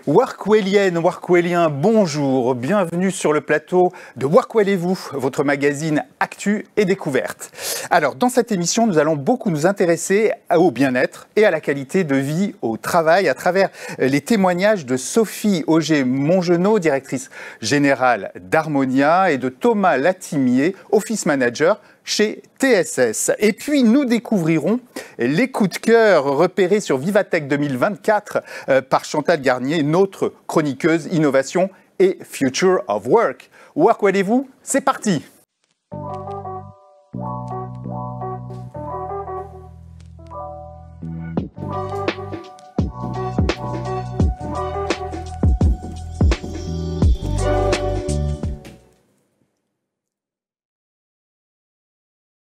Workwellienne, Workwellien, bonjour, bienvenue sur le plateau de Workwell et vous, votre magazine Actu et Découverte. Alors, dans cette émission, nous allons beaucoup nous intéresser au bien-être et à la qualité de vie au travail à travers les témoignages de Sophie Auger-Mongenod, directrice générale d'Harmonia, et de Thomas Latimier, office manager chez TSS. Et puis, nous découvrirons les coups de cœur repérés sur Vivatech 2024 par Chantal Garnier, notre chroniqueuse Innovation et Future of Work. Workwell et vous, c'est parti!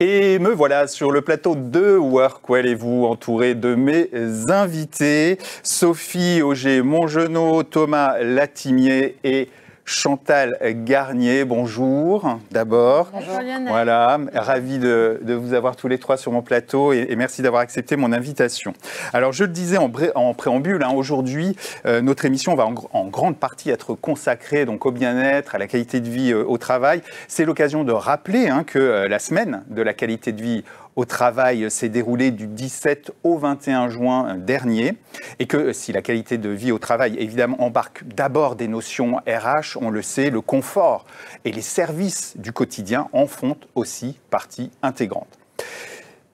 Et me voilà sur le plateau de Workwell et vous, entouré de mes invités, Sophie Auger-Mongenod, Thomas Latimier et Chantal Garnier. Bonjour d'abord. Bonjour Lionel. Voilà, ravi de vous avoir tous les trois sur mon plateau et merci d'avoir accepté mon invitation. Alors je le disais en préambule, aujourd'hui notre émission va en grande partie être consacrée donc au bien-être, à la qualité de vie au travail. C'est l'occasion de rappeler que la semaine de la qualité de vie au travail s'est déroulée du 17 au 21 juin dernier et que si la qualité de vie au travail évidemment embarque d'abord des notions RH, on le sait, le confort et les services du quotidien en font aussi partie intégrante.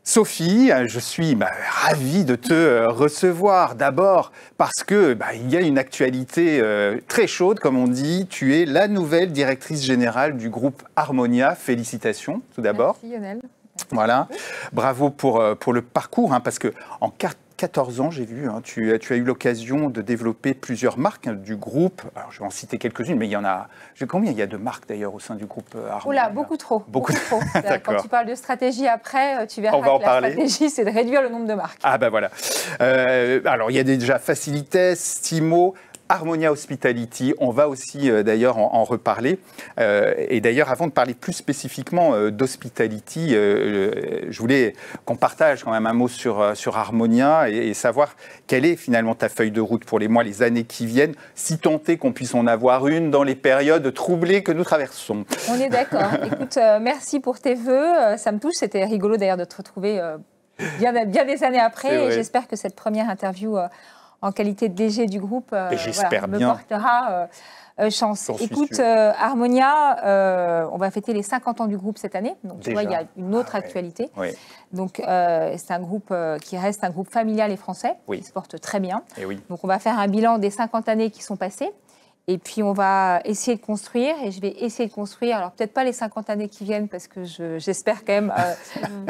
Sophie, je suis ravi de te recevoir d'abord parce que il y a une actualité très chaude, comme on dit. Tu es la nouvelle directrice générale du groupe Harmonia. Félicitations tout d'abord. Merci Lionel. Voilà, bravo pour le parcours, parce que en 14 ans, j'ai vu, tu as eu l'occasion de développer plusieurs marques du groupe. Alors, je vais en citer quelques-unes, mais il y en a... Combien il y a de marques d'ailleurs au sein du groupe Harmonia? Oula, beaucoup trop. Beaucoup trop. Quand tu parles de stratégie après, tu verras que la stratégie, c'est de réduire le nombre de marques. Ah voilà. Alors, il y a déjà Facilites, Stimo, Harmonia Hospitality, on va aussi d'ailleurs en reparler. Et d'ailleurs, avant de parler plus spécifiquement d'Hospitality, je voulais qu'on partage quand même un mot sur Harmonia et savoir quelle est finalement ta feuille de route pour les mois, les années qui viennent, si tant est qu'on puisse en avoir une dans les périodes troublées que nous traversons. On est d'accord. Écoute, merci pour tes vœux. Ça me touche. C'était rigolo d'ailleurs de te retrouver bien des années après. Et j'espère que cette première interview en qualité de DG du groupe, me portera chance. Écoute, Harmonia, on va fêter les 50 ans du groupe cette année. Donc, tu vois, il y a une autre actualité. Oui. Donc, c'est un groupe qui reste un groupe familial et français, qui se porte très bien. Donc, on va faire un bilan des 50 années qui sont passées. Et puis, on va essayer de construire, et je vais essayer de construire, alors peut-être pas les 50 années qui viennent, parce que j'espère quand même,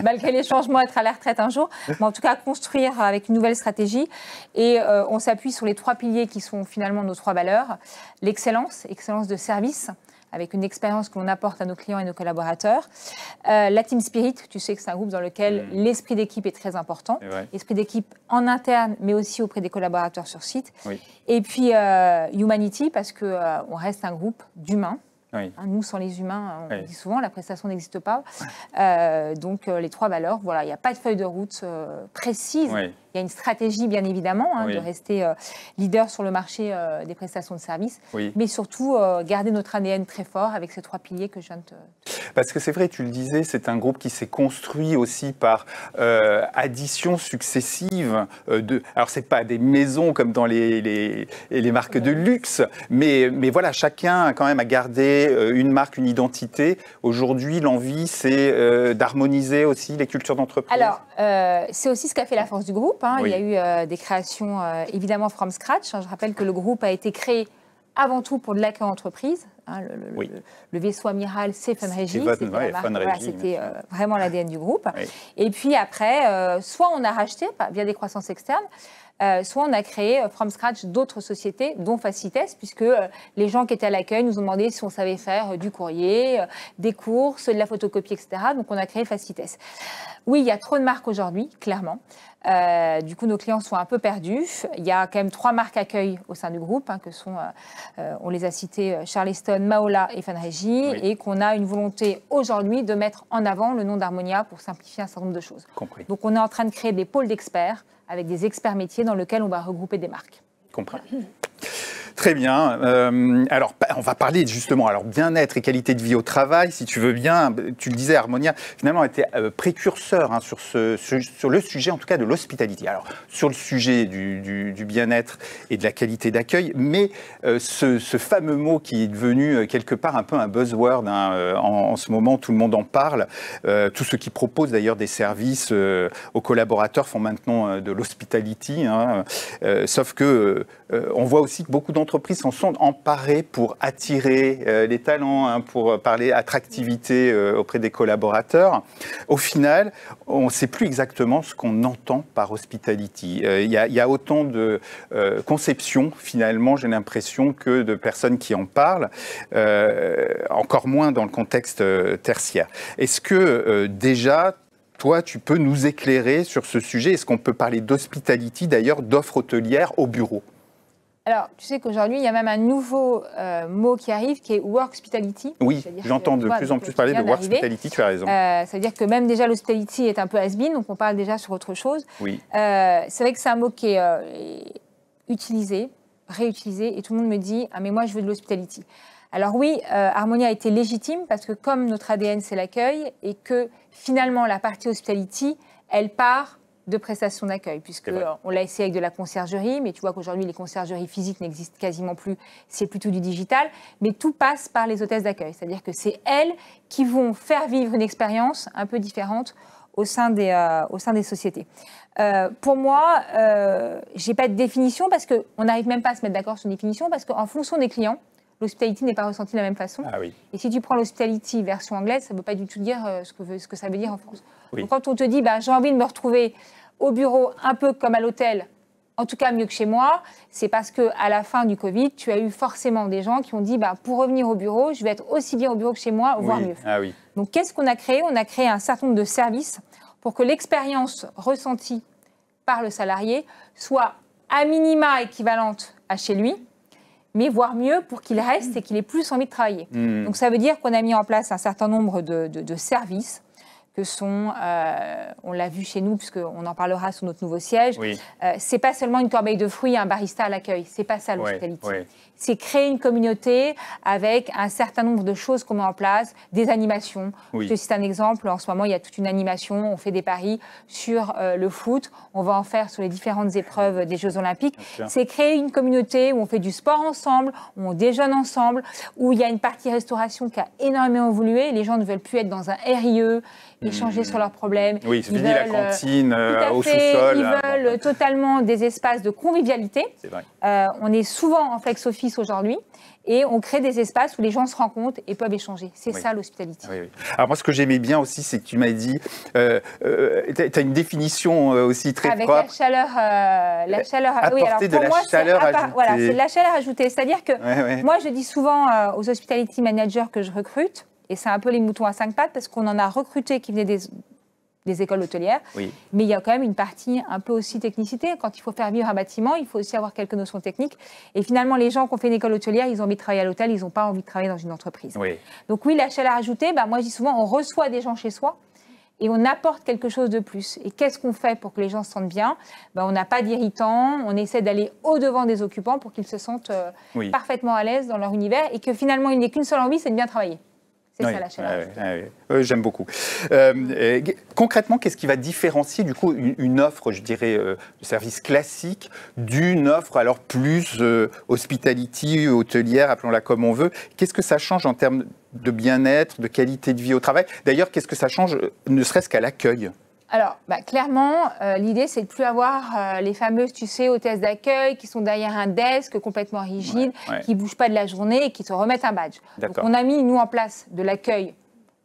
malgré les changements, être à la retraite un jour, mais en tout cas, construire avec une nouvelle stratégie. Et on s'appuie sur les 3 piliers qui sont finalement nos 3 valeurs. L'excellence, excellence de service, avec une expérience que l'on apporte à nos clients et nos collaborateurs. La team spirit, tu sais que c'est un groupe dans lequel l'esprit d'équipe est très important. L'esprit d'équipe en interne, mais aussi auprès des collaborateurs sur site. Et puis humanity, parce qu'on reste un groupe d'humains. Nous, sans les humains, on dit souvent, la prestation n'existe pas. Donc, les 3 valeurs, voilà, il n'y a pas de feuille de route précise. Il y a une stratégie, bien évidemment, de rester leader sur le marché des prestations de services, mais surtout garder notre ADN très fort avec ces 3 piliers que je viens de te... Parce que c'est vrai, tu le disais, c'est un groupe qui s'est construit aussi par addition successive alors, ce n'est pas des maisons comme dans les marques de luxe, mais voilà, chacun quand même a gardé une marque, une identité. Aujourd'hui, l'envie, c'est d'harmoniser aussi les cultures d'entreprise. Alors, c'est aussi ce qu'a fait la force du groupe. Il y a eu des créations évidemment from scratch. Je rappelle que le groupe a été créé avant tout pour de l'accueil entreprise. Le vaisseau amiral, c'est Funrégie. C'était vraiment l'ADN du groupe. Et puis après, soit on a racheté via des croissances externes, soit on a créé from scratch d'autres sociétés, dont Facilites, puisque les gens qui étaient à l'accueil nous ont demandé si on savait faire du courrier, des courses, de la photocopie, etc. Donc on a créé Facilites. Oui, il y a trop de marques aujourd'hui, clairement. Du coup, nos clients sont un peu perdus. Il y a quand même 3 marques accueil au sein du groupe, que sont, on les a citées, Charleston, Maola et Funrégie, et qu'on a une volonté aujourd'hui de mettre en avant le nom d'Harmonia pour simplifier un certain nombre de choses. Compris. Donc, on est en train de créer des pôles d'experts avec des experts métiers dans lesquels on va regrouper des marques. Compris. Très bien. Alors, on va parler justement bien-être et qualité de vie au travail, si tu veux bien. Tu le disais, Harmonia, finalement, était précurseur sur le sujet, en tout cas, de l'hospitality. Alors, sur le sujet du bien-être et de la qualité d'accueil, mais ce fameux mot qui est devenu quelque part un peu un buzzword, en ce moment, tout le monde en parle. Tous ceux qui proposent d'ailleurs des services aux collaborateurs font maintenant de l'hospitality, sauf que on voit aussi que beaucoup d'entreprises s'en sont emparées pour attirer les talents, pour parler attractivité auprès des collaborateurs. Au final, on ne sait plus exactement ce qu'on entend par hospitality. Il y a autant de conceptions, finalement, j'ai l'impression, que de personnes qui en parlent, encore moins dans le contexte tertiaire. Est-ce que déjà, toi, tu peux nous éclairer sur ce sujet? Est-ce qu'on peut parler d'hospitality, d'ailleurs, d'offres hôtelières au bureau? Alors, tu sais qu'aujourd'hui, il y a même un nouveau mot qui arrive, qui est workspitality. Oui, j'entends de plus en plus parler de workspitality, tu as raison. Ça veut dire que même déjà l'hospitality est un peu has-been, donc on parle déjà sur autre chose. Oui. C'est vrai que c'est un mot qui est utilisé, réutilisé, et tout le monde me dit « Ah, mais moi, je veux de l'hospitality ». Alors oui, Harmonia a été légitime, parce que comme notre ADN, c'est l'accueil, et que finalement, la partie hospitality, elle part de prestations d'accueil, puisqu'on l'a essayé avec de la conciergerie, mais tu vois qu'aujourd'hui, les conciergeries physiques n'existent quasiment plus, c'est plutôt du digital, mais tout passe par les hôtesses d'accueil, c'est-à-dire que c'est elles qui vont faire vivre une expérience un peu différente au sein des sociétés. Pour moi, je n'ai pas de définition, parce qu'on n'arrive même pas à se mettre d'accord sur une définition, parce qu'en fonction des clients, l'hospitality n'est pas ressentie de la même façon. Ah oui. Et si tu prends l'hospitality version anglaise, ça ne veut pas du tout dire ce que ça veut dire en France. Oui. Donc quand on te dit j'ai envie de me retrouver au bureau un peu comme à l'hôtel, en tout cas mieux que chez moi, c'est parce qu'à la fin du Covid, tu as eu forcément des gens qui ont dit pour revenir au bureau, je vais être aussi bien au bureau que chez moi, voire mieux. Ah oui. Donc qu'est-ce qu'on a créé? On a créé un certain nombre de services pour que l'expérience ressentie par le salarié soit à minima équivalente à chez lui, mais voire mieux pour qu'il reste et qu'il ait plus envie de travailler. Donc ça veut dire qu'on a mis en place un certain nombre de services que sont, on l'a vu chez nous, puisqu'on en parlera sur notre nouveau siège, c'est pas seulement une corbeille de fruits et un barista à l'accueil, c'est pas ça l'hospitality. C'est créer une communauté avec un certain nombre de choses qu'on met en place, des animations. Je te cite un exemple, en ce moment il y a toute une animation, on fait des paris sur le foot, on va en faire sur les différentes épreuves des Jeux Olympiques. C'est créer une communauté où on fait du sport ensemble, où on déjeune ensemble, où il y a une partie restauration qui a énormément évolué, les gens ne veulent plus être dans un RIE, échanger sur leurs problèmes. Oui, c'est fini la cantine au sous-sol. Ils veulent totalement des espaces de convivialité. C'est vrai. On est souvent en flex office aujourd'hui et on crée des espaces où les gens se rencontrent et peuvent échanger. C'est ça l'hospitality. Alors moi, ce que j'aimais bien aussi, c'est que tu m'as dit, tu as une définition aussi très avec propre. La chaleur apporter de la chaleur ajoutée. Voilà, c'est de la chaleur ajoutée. C'est-à-dire que moi, je dis souvent aux hospitality managers que je recrute, et c'est un peu les moutons à 5 pattes, parce qu'on en a recruté qui venaient des écoles hôtelières, mais il y a quand même une partie un peu aussi technicité. Quand il faut faire vivre un bâtiment, il faut aussi avoir quelques notions techniques. Et finalement, les gens qui ont fait une école hôtelière, ils ont envie de travailler à l'hôtel, ils n'ont pas envie de travailler dans une entreprise. Donc oui, la chaleur ajoutée, moi je dis souvent, on reçoit des gens chez soi et on apporte quelque chose de plus. Et qu'est-ce qu'on fait pour que les gens se sentent bien? On n'a pas d'irritants, on essaie d'aller au-devant des occupants pour qu'ils se sentent parfaitement à l'aise dans leur univers et que finalement, il n'y ait qu'une seule envie, c'est de bien travailler. C'est ça la chaleur. J'aime beaucoup. Concrètement, qu'est-ce qui va différencier du coup une offre, je dirais, de service classique d'une offre alors plus hospitality, hôtelière, appelons-la comme on veut? Qu'est-ce que ça change en termes de bien-être, de qualité de vie au travail? D'ailleurs, qu'est-ce que ça change, ne serait-ce qu'à l'accueil? Alors, clairement, l'idée, c'est de ne plus avoir les fameuses, tu sais, hôtesses d'accueil qui sont derrière un desk complètement rigide, qui ne bougent pas de la journée et qui te remettent un badge. Donc, on a mis, nous, en place de l'accueil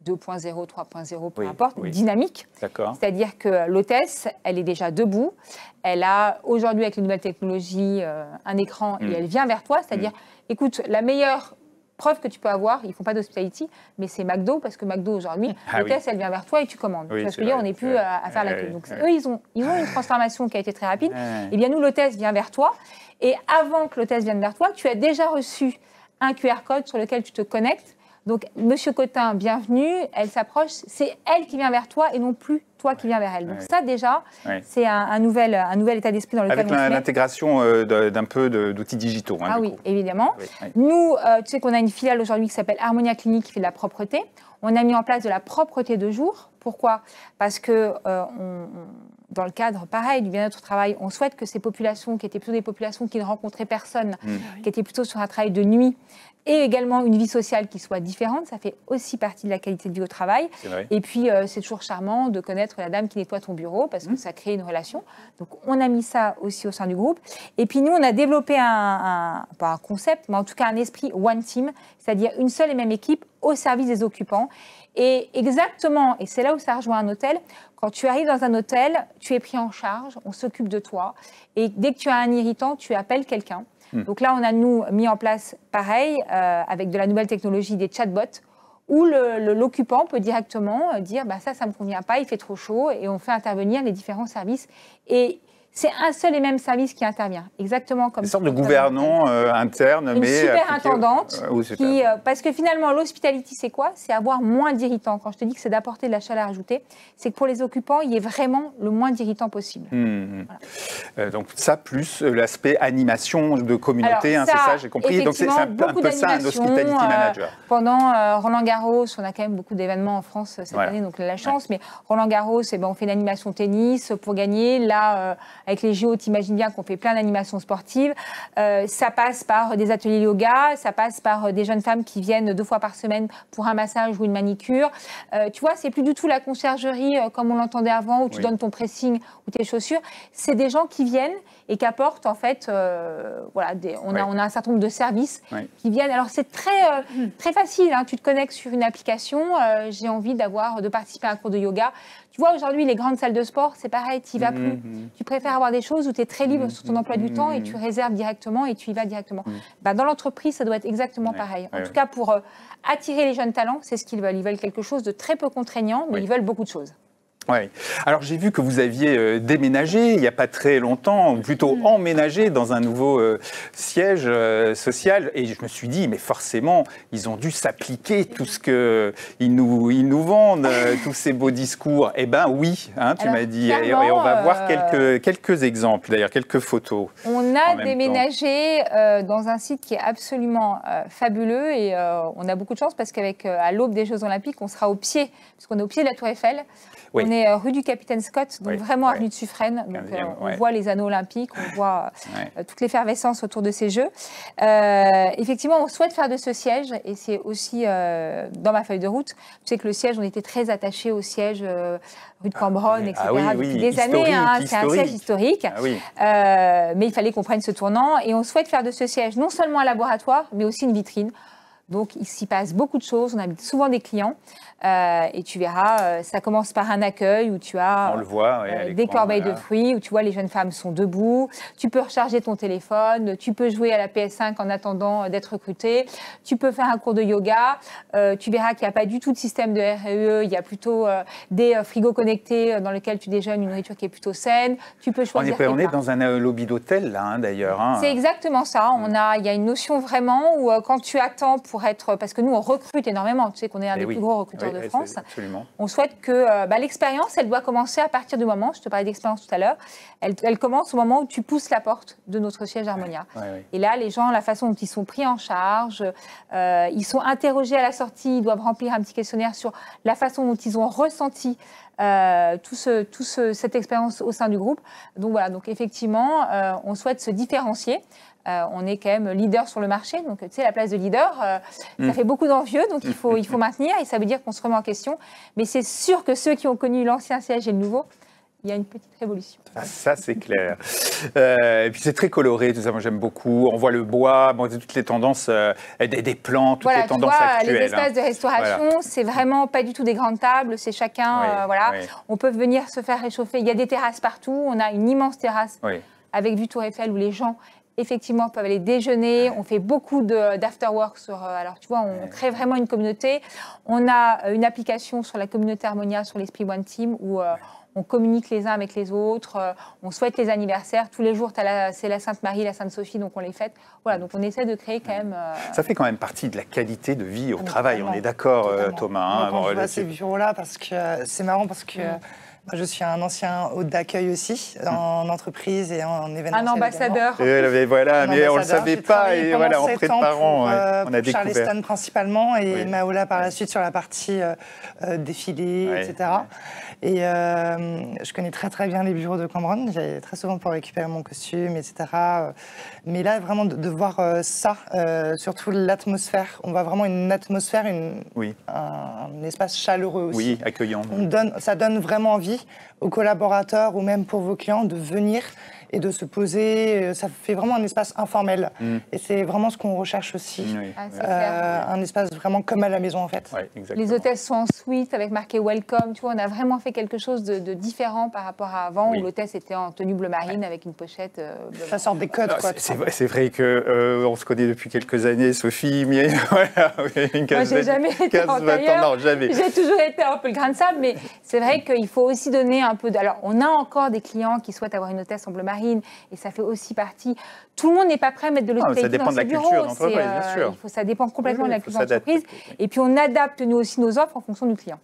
2.0, 3.0, peu importe, dynamique. C'est-à-dire que l'hôtesse, elle est déjà debout. Elle a, aujourd'hui, avec les nouvelles technologies, un écran et elle vient vers toi. C'est-à-dire, écoute, la meilleure preuve que tu peux avoir, ils ne font pas d'hospitality, mais c'est McDo, parce que McDo aujourd'hui, l'hôtesse, elle vient vers toi et tu commandes. Parce que on n'est plus à faire l'accueil. Donc eux, ils ont une transformation qui a été très rapide. Et bien nous, l'hôtesse vient vers toi. Et avant que l'hôtesse vienne vers toi, tu as déjà reçu un QR code sur lequel tu te connectes Donc, Monsieur Cotin, bienvenue, elle s'approche, c'est elle qui vient vers toi et non plus toi qui viens vers elle. Donc ça, déjà, c'est un nouvel état d'esprit dans lequel on se met. Avec l'intégration d'un peu d'outils digitaux. Ah oui, évidemment. Nous, tu sais qu'on a une filiale aujourd'hui qui s'appelle Harmonia Clinique qui fait de la propreté. On a mis en place de la propreté de jour. Pourquoi? Parce que dans le cadre, pareil, du bien-être au travail, on souhaite que ces populations, qui étaient plutôt des populations qui ne rencontraient personne, qui étaient plutôt sur un travail de nuit, et également une vie sociale qui soit différente, ça fait aussi partie de la qualité de vie au travail. Et puis, c'est toujours charmant de connaître la dame qui nettoie ton bureau, parce que ça crée une relation. Donc, on a mis ça aussi au sein du groupe. Et puis, nous, on a développé pas un concept, mais en tout cas un esprit one team, c'est-à-dire une seule et même équipe au service des occupants. Et exactement, et c'est là où ça rejoint un hôtel, quand tu arrives dans un hôtel, tu es pris en charge, on s'occupe de toi, et dès que tu as un irritant, tu appelles quelqu'un. Donc là, on a, nous, mis en place, pareil, avec de la nouvelle technologie, des chatbots, où l'occupant peut directement dire ça ne me convient pas, il fait trop chaud, et on fait intervenir les différents services. Et c'est un seul et même service qui intervient, exactement comme... Une sorte de gouvernant interne, une superintendante, parce que finalement, l'hospitality, c'est quoi? C'est avoir moins d'irritants. Quand je te dis que c'est d'apporter de la chaleur ajoutée, c'est que pour les occupants, il y ait vraiment le moins d'irritants possible. Voilà. Donc ça, plus l'aspect animation de communauté, c'est ça, j'ai compris. Donc c'est un peu ça, un hospitality manager. Pendant Roland-Garros, on a quand même beaucoup d'événements en France cette année, donc on a la chance, mais Roland-Garros, on fait une animation tennis pour gagner. Là, avec les JO, t'imagines bien qu'on fait plein d'animations sportives. Ça passe par des ateliers yoga, ça passe par des jeunes femmes qui viennent 2 fois par semaine pour un massage ou une manicure. Tu vois, c'est plus du tout la conciergerie comme on l'entendait avant, où tu donnes ton pressing ou tes chaussures. C'est des gens qui viennent et qui apportent, en fait, on a un certain nombre de services qui viennent. Alors, c'est très facile. Hein. Tu te connectes sur une application. J'ai envie de participer à un cours de yoga. Tu vois, aujourd'hui, les grandes salles de sport, c'est pareil, tu n'y vas plus. Tu préfères avoir des choses où tu es très libre sur ton emploi du temps et tu réserves directement et tu y vas directement. Dans l'entreprise, ça doit être exactement pareil. En tout cas, pour attirer les jeunes talents, c'est ce qu'ils veulent. Ils veulent quelque chose de très peu contraignant, mais ils veulent beaucoup de choses. Oui. Alors j'ai vu que vous aviez déménagé il n'y a pas très longtemps, ou plutôt emménagé dans un nouveau siège social, et je me suis dit, mais forcément, ils ont dû s'appliquer tout ce qu'ils nous vendent, tous ces beaux discours. Eh bien oui, tu m'as dit, et on va voir quelques exemples, d'ailleurs, quelques photos. On a déménagé dans un site qui est absolument fabuleux, et on a beaucoup de chance parce qu'avec à l'aube des Jeux Olympiques, on sera au pied, parce qu'on est au pied de la Tour Eiffel. On est rue du Capitaine Scott, donc vraiment avenue de Suffren. Donc on voit les anneaux olympiques, on voit toute l'effervescence autour de ces Jeux. Effectivement, on souhaite faire de ce siège, et c'est aussi dans ma feuille de route. Tu sais que le siège, on était très attachés au siège rue de Cambronne, etc. Depuis des années. C'est un siège historique. Mais il fallait qu'on prenne ce tournant, et on souhaite faire de ce siège non seulement un laboratoire, mais aussi une vitrine. Donc, il s'y passe beaucoup de choses. On invite souvent des clients. Et tu verras, ça commence par un accueil où tu as on le voit, des corbeilles de fruits, où tu vois les jeunes femmes sont debout. Tu peux recharger ton téléphone. Tu peux jouer à la PS5 en attendant d'être recruté. Tu peux faire un cours de yoga. Tu verras qu'il n'y a pas du tout de système de REE. Il y a plutôt des frigos connectés dans lesquels tu déjeunes une nourriture qui est plutôt saine. Tu peux choisir on est dans un lobby d'hôtel, là, d'ailleurs. C'est exactement ça. Il y a une notion vraiment où quand tu attends pour être... Parce que nous, on recrute énormément. Tu sais qu'on est un des plus gros recruteurs de France. On souhaite que l'expérience, elle doit commencer à partir du moment, je te parlais d'expérience tout à l'heure, elle commence au moment où tu pousses la porte de notre siège Harmonia. Et là, les gens, la façon dont ils sont pris en charge, ils sont interrogés à la sortie, ils doivent remplir un petit questionnaire sur la façon dont ils ont ressenti cette expérience au sein du groupe. Donc voilà, donc effectivement, on souhaite se différencier. On est quand même leader sur le marché, donc tu sais, la place de leader, ça fait beaucoup d'envieux, donc il faut maintenir, et ça veut dire qu'on se remet en question. Mais c'est sûr que ceux qui ont connu l'ancien siège et le nouveau, il y a une petite révolution. Ça, c'est clair. Et puis, c'est très coloré, tout ça. Moi, j'aime beaucoup. On voit le bois, toutes les tendances, des plans, toutes les tendances actuelles. Les espaces de restauration, c'est vraiment pas du tout des grandes tables. C'est chacun, On peut venir se faire réchauffer. Il y a des terrasses partout. On a une immense terrasse avec vue Tour Eiffel où les gens, effectivement, peuvent aller déjeuner. On fait beaucoup d'afterwork alors, tu vois, on crée vraiment une communauté. On a une application sur la communauté Harmonia, sur l'esprit One Team, où on communique les uns avec les autres, on souhaite les anniversaires. Tous les jours, c'est la Sainte-Marie, la Sainte-Sophie, donc on les fête. Voilà, donc on essaie de créer quand même... Ça fait quand même partie de la qualité de vie au travail, on est d'accord, Thomas. Moi, quand je vois ces bureaux-là, parce que c'est marrant, parce que... Moi, je suis un ancien hôte d'accueil aussi, en entreprise et en événementiel. Un ambassadeur. Voilà, mais on ne le savait pas. Et voilà, en préparant, on a découvert. Charleston principalement et Maola par la suite sur la partie défilé, etc. Et je connais très très bien les bureaux de Cambronne. J'allais très souvent pour récupérer mon costume, etc. Mais là, vraiment, de voir ça, surtout l'atmosphère. On voit vraiment une atmosphère, un espace chaleureux aussi. Oui, accueillant. Ça donne vraiment envie aux collaborateurs ou même pour vos clients de venir et de se poser. Ça fait vraiment un espace informel. Et c'est vraiment ce qu'on recherche aussi. Un espace vraiment comme à la maison, en fait. Les hôtesses sont en suite avec marqué Welcome. Tu vois, on a vraiment fait quelque chose de différent par rapport à avant où l'hôtesse était en tenue bleu marine avec une pochette bleu. Ça sort des codes, quoi. C'est vrai qu'on se connaît depuis quelques années, Sophie, mais voilà, une Moi, j'ai jamais été en tailleur. Non, jamais. J'ai toujours été un peu le grain de sable, mais c'est vrai qu'il faut aussi donner un peu... Alors, on a encore des clients qui souhaitent avoir une hôtesse en bleu marine, et ça fait aussi partie... Tout le monde n'est pas prêt à mettre de l'hospitalité dans ses bureaux. Ça dépend de la culture d'entreprise, bien sûr. Ça dépend complètement de la culture d'entreprise. Et puis, on adapte, nous aussi, nos offres en fonction du client.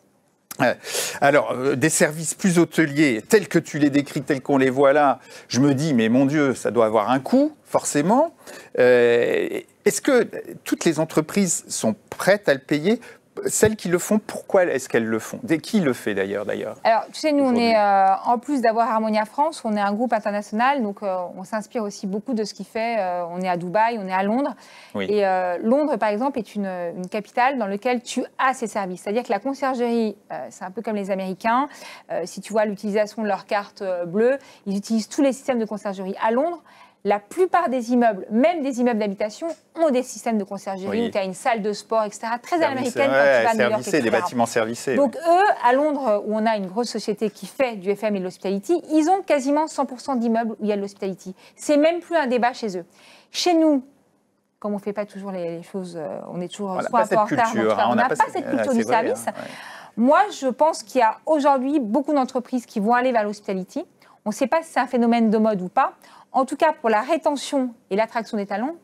Alors, des services plus hôteliers, tels que tu les décris, tels qu'on les voit là, je me dis, mais mon Dieu, ça doit avoir un coût, forcément. Est-ce que toutes les entreprises sont prêtes à le payer ? Celles qui le font, pourquoi est-ce qu'elles le font ? Qui le fait d'ailleurs Alors, tu sais, nous, on est, en plus d'avoir Harmonia France, on est un groupe international, donc on s'inspire aussi beaucoup de ce qu'il fait. On est à Dubaï, on est à Londres. Et Londres, par exemple, est une capitale dans laquelle tu as ces services. C'est-à-dire que la conciergerie, c'est un peu comme les Américains. Si tu vois l'utilisation de leur carte bleue, ils utilisent tous les systèmes de conciergerie. À Londres, la plupart des immeubles, même des immeubles d'habitation, ont des systèmes de conciergerie où tu as une salle de sport, etc. Très américaine quand tu vas à New York, etc. Des bâtiments servicés. Donc eux, à Londres, où on a une grosse société qui fait du FM et de l'hospitality, ils ont quasiment 100% d'immeubles où il y a de l'hospitality. C'est même plus un débat chez eux. Chez nous, comme on ne fait pas toujours les choses, on est toujours soit un peu en retard, on n'a pas cette culture du service. Moi, je pense qu'il y a aujourd'hui beaucoup d'entreprises qui vont aller vers l'hospitality. On ne sait pas si c'est un phénomène de mode ou pas. En tout cas, pour la rétention et l'attraction des talents,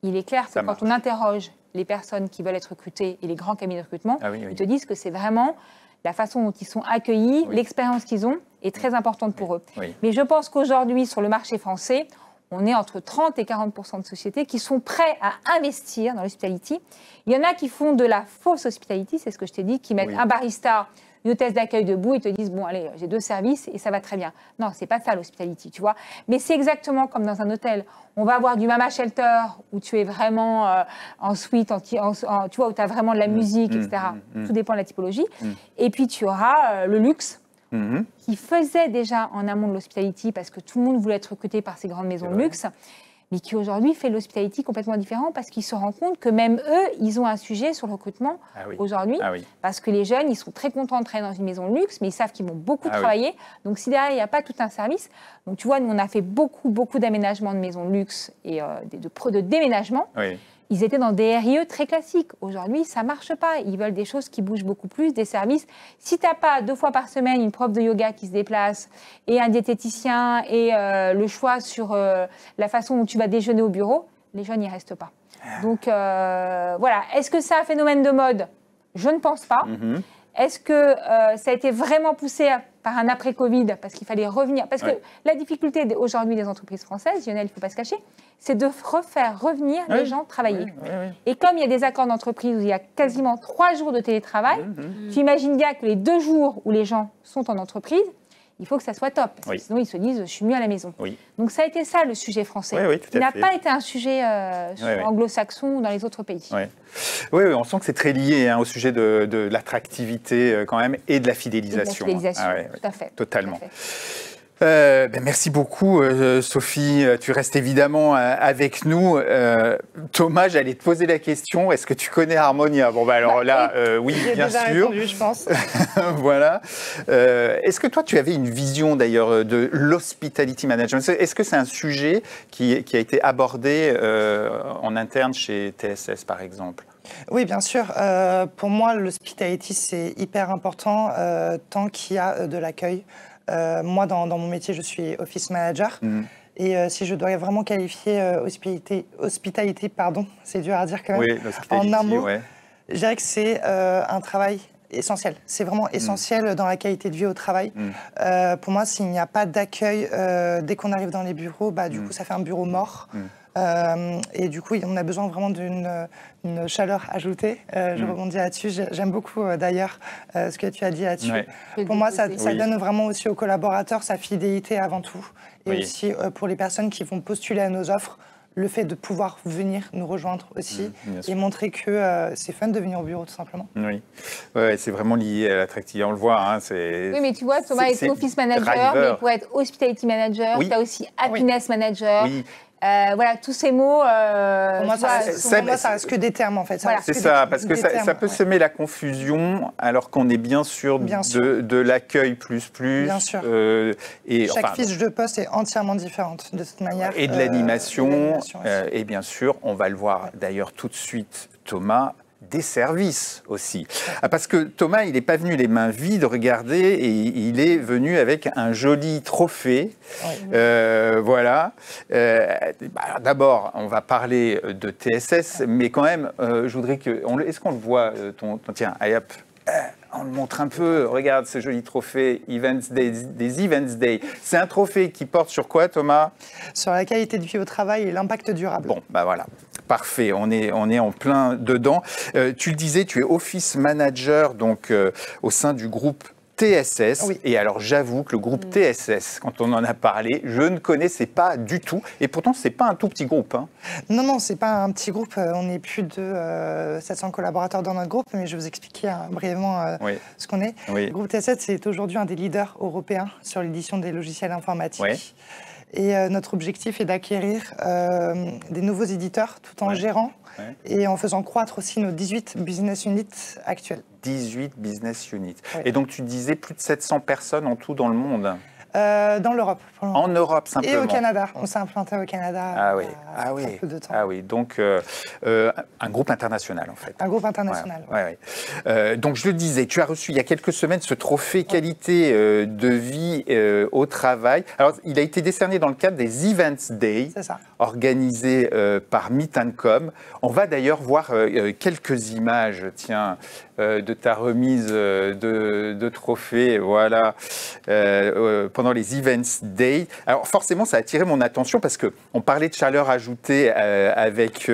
il est clair que quand on interroge les personnes qui veulent être recrutées et les grands cabinets de recrutement, ils te disent que c'est vraiment la façon dont ils sont accueillis, l'expérience qu'ils ont est très importante pour eux. Mais je pense qu'aujourd'hui, sur le marché français, on est entre 30 et 40% de sociétés qui sont prêts à investir dans l'hospitality. Il y en a qui font de la fausse hospitality, c'est ce que je t'ai dit, qui mettent un barista, une hôtesse d'accueil debout et te disent, bon, allez, j'ai 2 services et ça va très bien. Non, c'est pas ça l'hospitality, tu vois. Mais c'est exactement comme dans un hôtel. On va avoir du mama shelter où tu es vraiment en suite, tu vois, où tu as vraiment de la musique, etc. Tout dépend de la typologie. Et puis, tu auras le luxe qui faisait déjà en amont de l'hospitality parce que tout le monde voulait être recruté par ces grandes maisons de luxe, mais qui aujourd'hui fait l'hospitality complètement différent parce qu'ils se rendent compte que même eux, ils ont un sujet sur le recrutement aujourd'hui, parce que les jeunes, ils sont très contents de travailler dans une maison de luxe, mais ils savent qu'ils vont beaucoup travailler. Donc, si derrière, il n'y a pas tout un service, donc tu vois, nous, on a fait beaucoup d'aménagements de maisons de luxe et de déménagement. Ils étaient dans des RIE très classiques. Aujourd'hui, ça ne marche pas. Ils veulent des choses qui bougent beaucoup plus, des services. Si tu n'as pas 2 fois par semaine une prof de yoga qui se déplace et un diététicien et le choix sur la façon dont tu vas déjeuner au bureau, les jeunes n'y restent pas. Donc voilà. Est-ce que c'est un phénomène de mode ? Je ne pense pas. Est-ce que ça a été vraiment poussé par un après-Covid parce qu'il fallait revenir ? Parce que la difficulté aujourd'hui des entreprises françaises, Lionel, il ne faut pas se cacher, c'est de refaire revenir les gens travailler. Et comme il y a des accords d'entreprise où il y a quasiment 3 jours de télétravail, tu imagines bien que les 2 jours où les gens sont en entreprise, il faut que ça soit top. Parce que sinon, ils se disent, je suis mieux à la maison. Donc, ça a été ça, le sujet français. Il n'a pas été un sujet anglo-saxon ou dans les autres pays. Oui, on sent que c'est très lié au sujet de l'attractivité quand même et de la fidélisation. Et de la fidélisation, tout à fait. Totalement. Tout à fait. Merci beaucoup, Sophie. Tu restes évidemment avec nous. Thomas, j'allais te poser la question. Est-ce que tu connais Harmonia ? Bon, alors là, oui, bien sûr. J'ai déjà répondu, je pense. Voilà. Est-ce que toi, tu avais une vision d'ailleurs de l'hospitality management ? Est-ce que c'est un sujet qui a été abordé en interne chez TSS, par exemple ? Oui, bien sûr. Pour moi, l'hospitality, c'est hyper important tant qu'il y a de l'accueil. Moi, dans mon métier, je suis office manager. Et si je dois vraiment qualifier hospitalité, pardon, c'est dur à dire quand même, en un mot, je dirais que c'est un travail essentiel. C'est vraiment essentiel dans la qualité de vie au travail. Pour moi, s'il n'y a pas d'accueil dès qu'on arrive dans les bureaux, du coup, ça fait un bureau mort. Et du coup, on a besoin vraiment d'une chaleur ajoutée. Je rebondis là-dessus. J'aime beaucoup d'ailleurs ce que tu as dit là-dessus. Pour moi, ça donne vraiment aussi aux collaborateurs sa fidélité avant tout. Et aussi pour les personnes qui vont postuler à nos offres, le fait de pouvoir venir nous rejoindre aussi et montrer que c'est fun de venir au bureau tout simplement. Oui, c'est vraiment lié à l'attractivité, on le voit. Hein, oui, mais tu vois, Thomas est office manager, mais pour être hospitality manager, tu as aussi happiness manager. Voilà, tous ces mots. Pour moi, ça reste que des termes en fait. C'est ça, parce que ça peut semer la confusion alors qu'on est bien sûr de l'accueil plus. Bien sûr. Et chaque fiche de poste est entièrement différente de toute manière. Et de l'animation. Et bien sûr, on va le voir d'ailleurs tout de suite, Thomas. Des services aussi. Parce que Thomas, il n'est pas venu les mains vides, regardez, et il est venu avec un joli trophée. Voilà. D'abord, on va parler de TSS, mais quand même, je voudrais que... Est-ce qu'on le voit, tiens, allez hop, on le montre un peu. Regarde ce joli trophée des Events Day. C'est un trophée qui porte sur quoi, Thomas? Sur la qualité de vie au travail et l'impact durable. Bon, voilà. Parfait, on est en plein dedans. Tu le disais, tu es office manager donc, au sein du groupe TSS. Et alors, j'avoue que le groupe TSS, quand on en a parlé, je ne connaissais pas du tout. Et pourtant, ce n'est pas un tout petit groupe. Hein. Non, ce n'est pas un petit groupe. On est plus de 700 collaborateurs dans notre groupe. Mais je vais vous expliquer brièvement ce qu'on est. Le groupe TSS, c'est aujourd'hui un des leaders européens sur l'édition des logiciels informatiques. Et notre objectif est d'acquérir des nouveaux éditeurs tout en gérant et en faisant croître aussi nos 18 business units actuels. 18 business units. Et donc tu disais plus de 700 personnes en tout dans le monde. Dans l'Europe. En Europe, simplement. Et au Canada. On s'est implanté au Canada il y a peu de temps. Ah oui, donc un groupe international, en fait. Un groupe international. Donc, je le disais, tu as reçu il y a quelques semaines ce trophée qualité de vie au travail. Alors, il a été décerné dans le cadre des Events Day, organisés par Meet & Com. On va d'ailleurs voir quelques images, tiens, de ta remise de trophée, voilà, pendant les Events Day. Alors forcément, ça a attiré mon attention parce qu'on parlait de chaleur ajoutée avec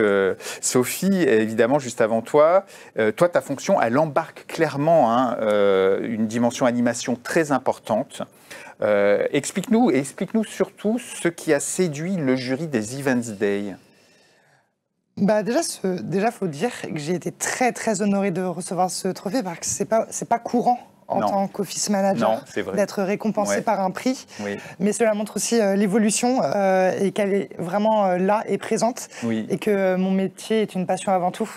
Sophie, évidemment, juste avant toi. Toi, ta fonction, elle embarque clairement une dimension animation très importante. Explique-nous surtout ce qui a séduit le jury des Events Day. Déjà, faut dire que j'ai été très, très honorée de recevoir ce trophée parce que c'est pas courant en tant qu'office manager d'être récompensé par un prix. Mais cela montre aussi l'évolution et qu'elle est vraiment là et présente et que mon métier est une passion avant tout.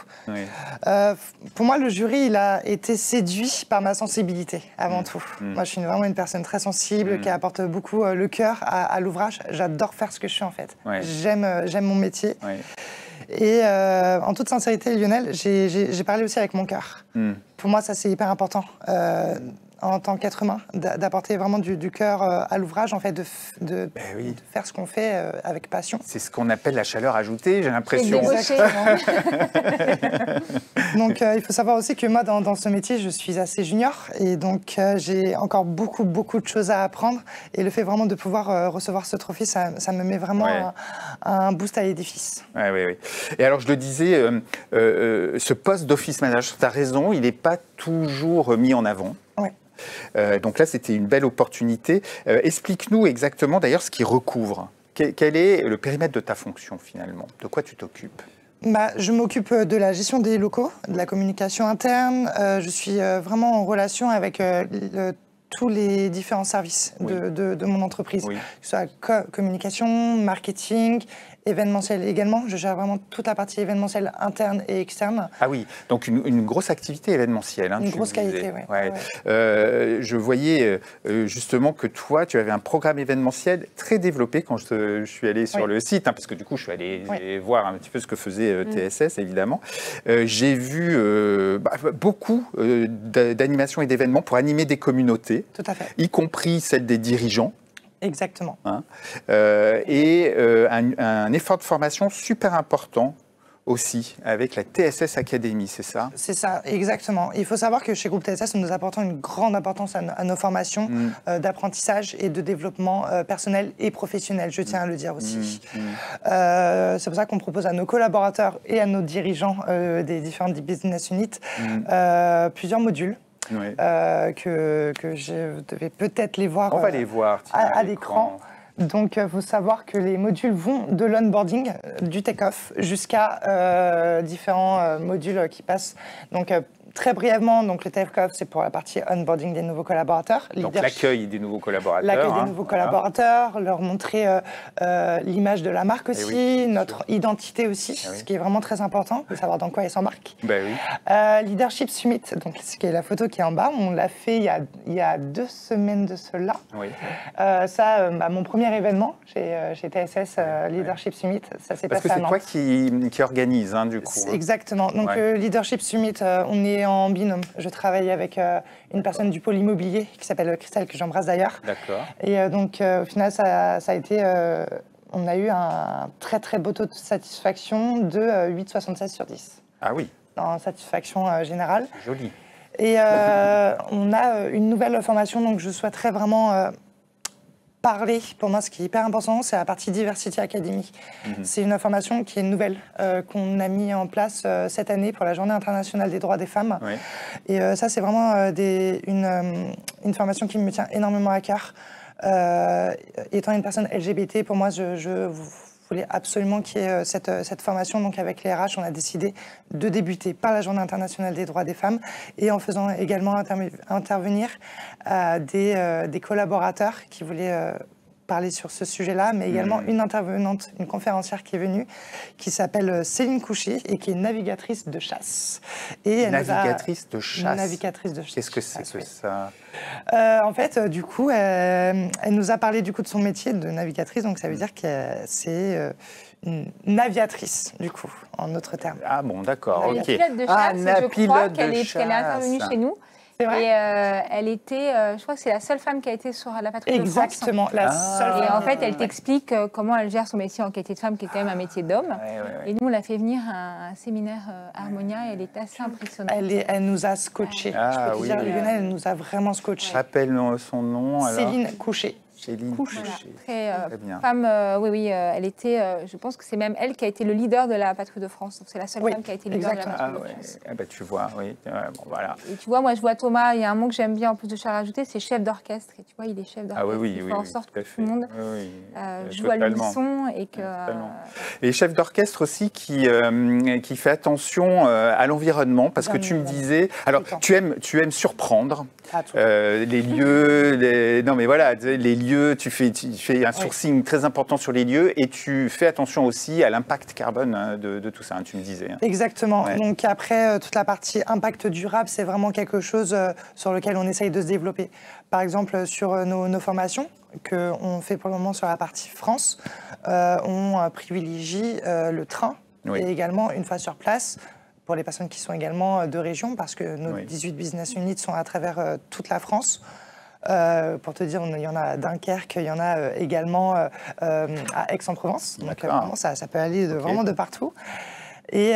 Pour moi, le jury, il a été séduit par ma sensibilité avant tout. Moi, je suis vraiment une personne très sensible qui apporte beaucoup le cœur à l'ouvrage. J'adore faire ce que je fais en fait. J'aime mon métier. Et en toute sincérité, Lionel, j'ai parlé aussi avec mon cœur. Pour moi, ça, c'est hyper important en tant qu'être humain, d'apporter vraiment du cœur à l'ouvrage, en fait, de faire ce qu'on fait avec passion. C'est ce qu'on appelle la chaleur ajoutée, j'ai l'impression. Donc, il faut savoir aussi que moi, dans ce métier, je suis assez junior. Et donc, j'ai encore beaucoup de choses à apprendre. Et le fait vraiment de pouvoir recevoir ce trophée, ça me met vraiment un boost à l'édifice. Oui. Et alors, je le disais, ce poste d'office manager, tu as raison, il n'est pas toujours mis en avant. Donc là, c'était une belle opportunité. Explique-nous exactement, d'ailleurs, ce qu'il recouvre. Quel est le périmètre de ta fonction, finalement? De quoi tu t'occupes? Je m'occupe de la gestion des locaux, de la communication interne. Je suis vraiment en relation avec tous les différents services de mon entreprise, que ce soit communication, marketing événementiel également. Je gère vraiment toute la partie événementielle interne et externe. Ah oui, donc une grosse activité événementielle. Une grosse qualité, oui. Ouais. Je voyais justement que toi, tu avais un programme événementiel très développé quand je suis allé sur le site, parce que du coup, je suis allé voir un petit peu ce que faisait TSS, évidemment. J'ai vu beaucoup d'animations et d'événements pour animer des communautés, tout à fait, y compris celles des dirigeants. Exactement. Et un effort de formation super important aussi, avec la TSS Academy, c'est ça? C'est ça, exactement. Il faut savoir que chez Groupe TSS, nous apportons une grande importance à nos formations d'apprentissage et de développement personnel et professionnel, je tiens à le dire aussi. C'est pour ça qu'on propose à nos collaborateurs et à nos dirigeants des différentes business units plusieurs modules. Oui. Que je devais peut-être les voir, on va les voir à l'écran. Donc, il faut savoir que les modules vont de l'onboarding, du take-off, jusqu'à différents modules qui passent. Donc, très brièvement, donc, le take-off, c'est pour la partie onboarding des nouveaux collaborateurs. Donc, l'accueil des nouveaux collaborateurs. L'accueil des nouveaux collaborateurs, leur montrer l'image de la marque aussi, notre identité aussi, ce qui est vraiment très important, de savoir dans quoi ils s'embarquent. Leadership Summit, donc, ce qui est la photo qui est en bas, on l'a fait il y a 2 semaines de cela. Mon premier événement chez TSS, Leadership Summit, ça s'est passé à Nantes. Parce que c'est toi qui organise, du coup. Exactement. Donc, Leadership Summit, on est en binôme. Je travaille avec une personne du pôle immobilier qui s'appelle Christelle, que j'embrasse d'ailleurs. D'accord. Et donc, au final, ça a été... on a eu un très, très beau taux de satisfaction de 8,76 sur 10. Ah oui. En satisfaction générale. Joli. Et on a une nouvelle formation, donc je souhaiterais vraiment... parler, pour moi, ce qui est hyper important, c'est la partie Diversity Academy. C'est une formation qui est nouvelle, qu'on a mis en place cette année pour la Journée internationale des droits des femmes. Et ça, c'est vraiment une formation qui me tient énormément à cœur. Étant une personne LGBT, pour moi, je voulais absolument qu'il y ait cette formation. Donc, avec les RH, on a décidé de débuter par la Journée internationale des droits des femmes et en faisant également intervenir des collaborateurs qui voulaient parler sur ce sujet-là, mais également une intervenante, une conférencière qui est venue, qui s'appelle Céline Couchet et qui est navigatrice de chasse. Navigatrice de chasse. Navigatrice de chasse. Qu'est-ce que c'est que ça? En fait, du coup, elle nous a parlé du coup de son métier de navigatrice, donc ça veut dire que c'est une aviatrice, du coup, en autres termes. Ah bon, d'accord, ok. Pilote de chasse, je crois qu'elle est intervenue chez nous. Et elle était, je crois que c'est la seule femme qui a été sur la patrouille de France. Exactement, la seule femme. Et en fait, elle t'explique comment elle gère son métier en qualité de femme, qui est quand même un métier d'homme. Et nous, on l'a fait venir à un séminaire Harmonia et elle est assez impressionnante. Elle nous a scotché. Je peux te dire, Lionel, elle nous a vraiment scotché. Rappelle son nom. Céline Couchet. Céline Couchet. Très bien. Femme, elle était, je pense que c'est même elle qui a été le leader de la patrouille de France. Donc c'est la seule femme qui a été leader de la patrouille de France. Ah bah, tu vois, oui. Bon, voilà. Et tu vois, moi je vois Thomas, il y a un mot que j'aime bien en plus de Charles rajouter, c'est chef d'orchestre. Et tu vois, il est chef d'orchestre. Il fait en sorte que tout le monde joue à l'unisson et que. Et chef d'orchestre aussi qui fait attention à l'environnement, parce que tu me disais, alors tu aimes surprendre les lieux, non mais voilà, les lieux. Tu fais un sourcing très important sur les lieux et tu fais attention aussi à l'impact carbone de tout ça, tu me disais. Exactement. Donc après, toute la partie impact durable, c'est vraiment quelque chose sur lequel on essaye de se développer. Par exemple, sur nos formations qu'on fait pour le moment sur la partie France, on privilégie le train et également, une fois sur place, pour les personnes qui sont également de région, parce que nos 18 business units sont à travers toute la France. Pour te dire, il y en a à Dunkerque, il y en a également à Aix-en-Provence. Donc vraiment, ça peut aller vraiment de partout. Et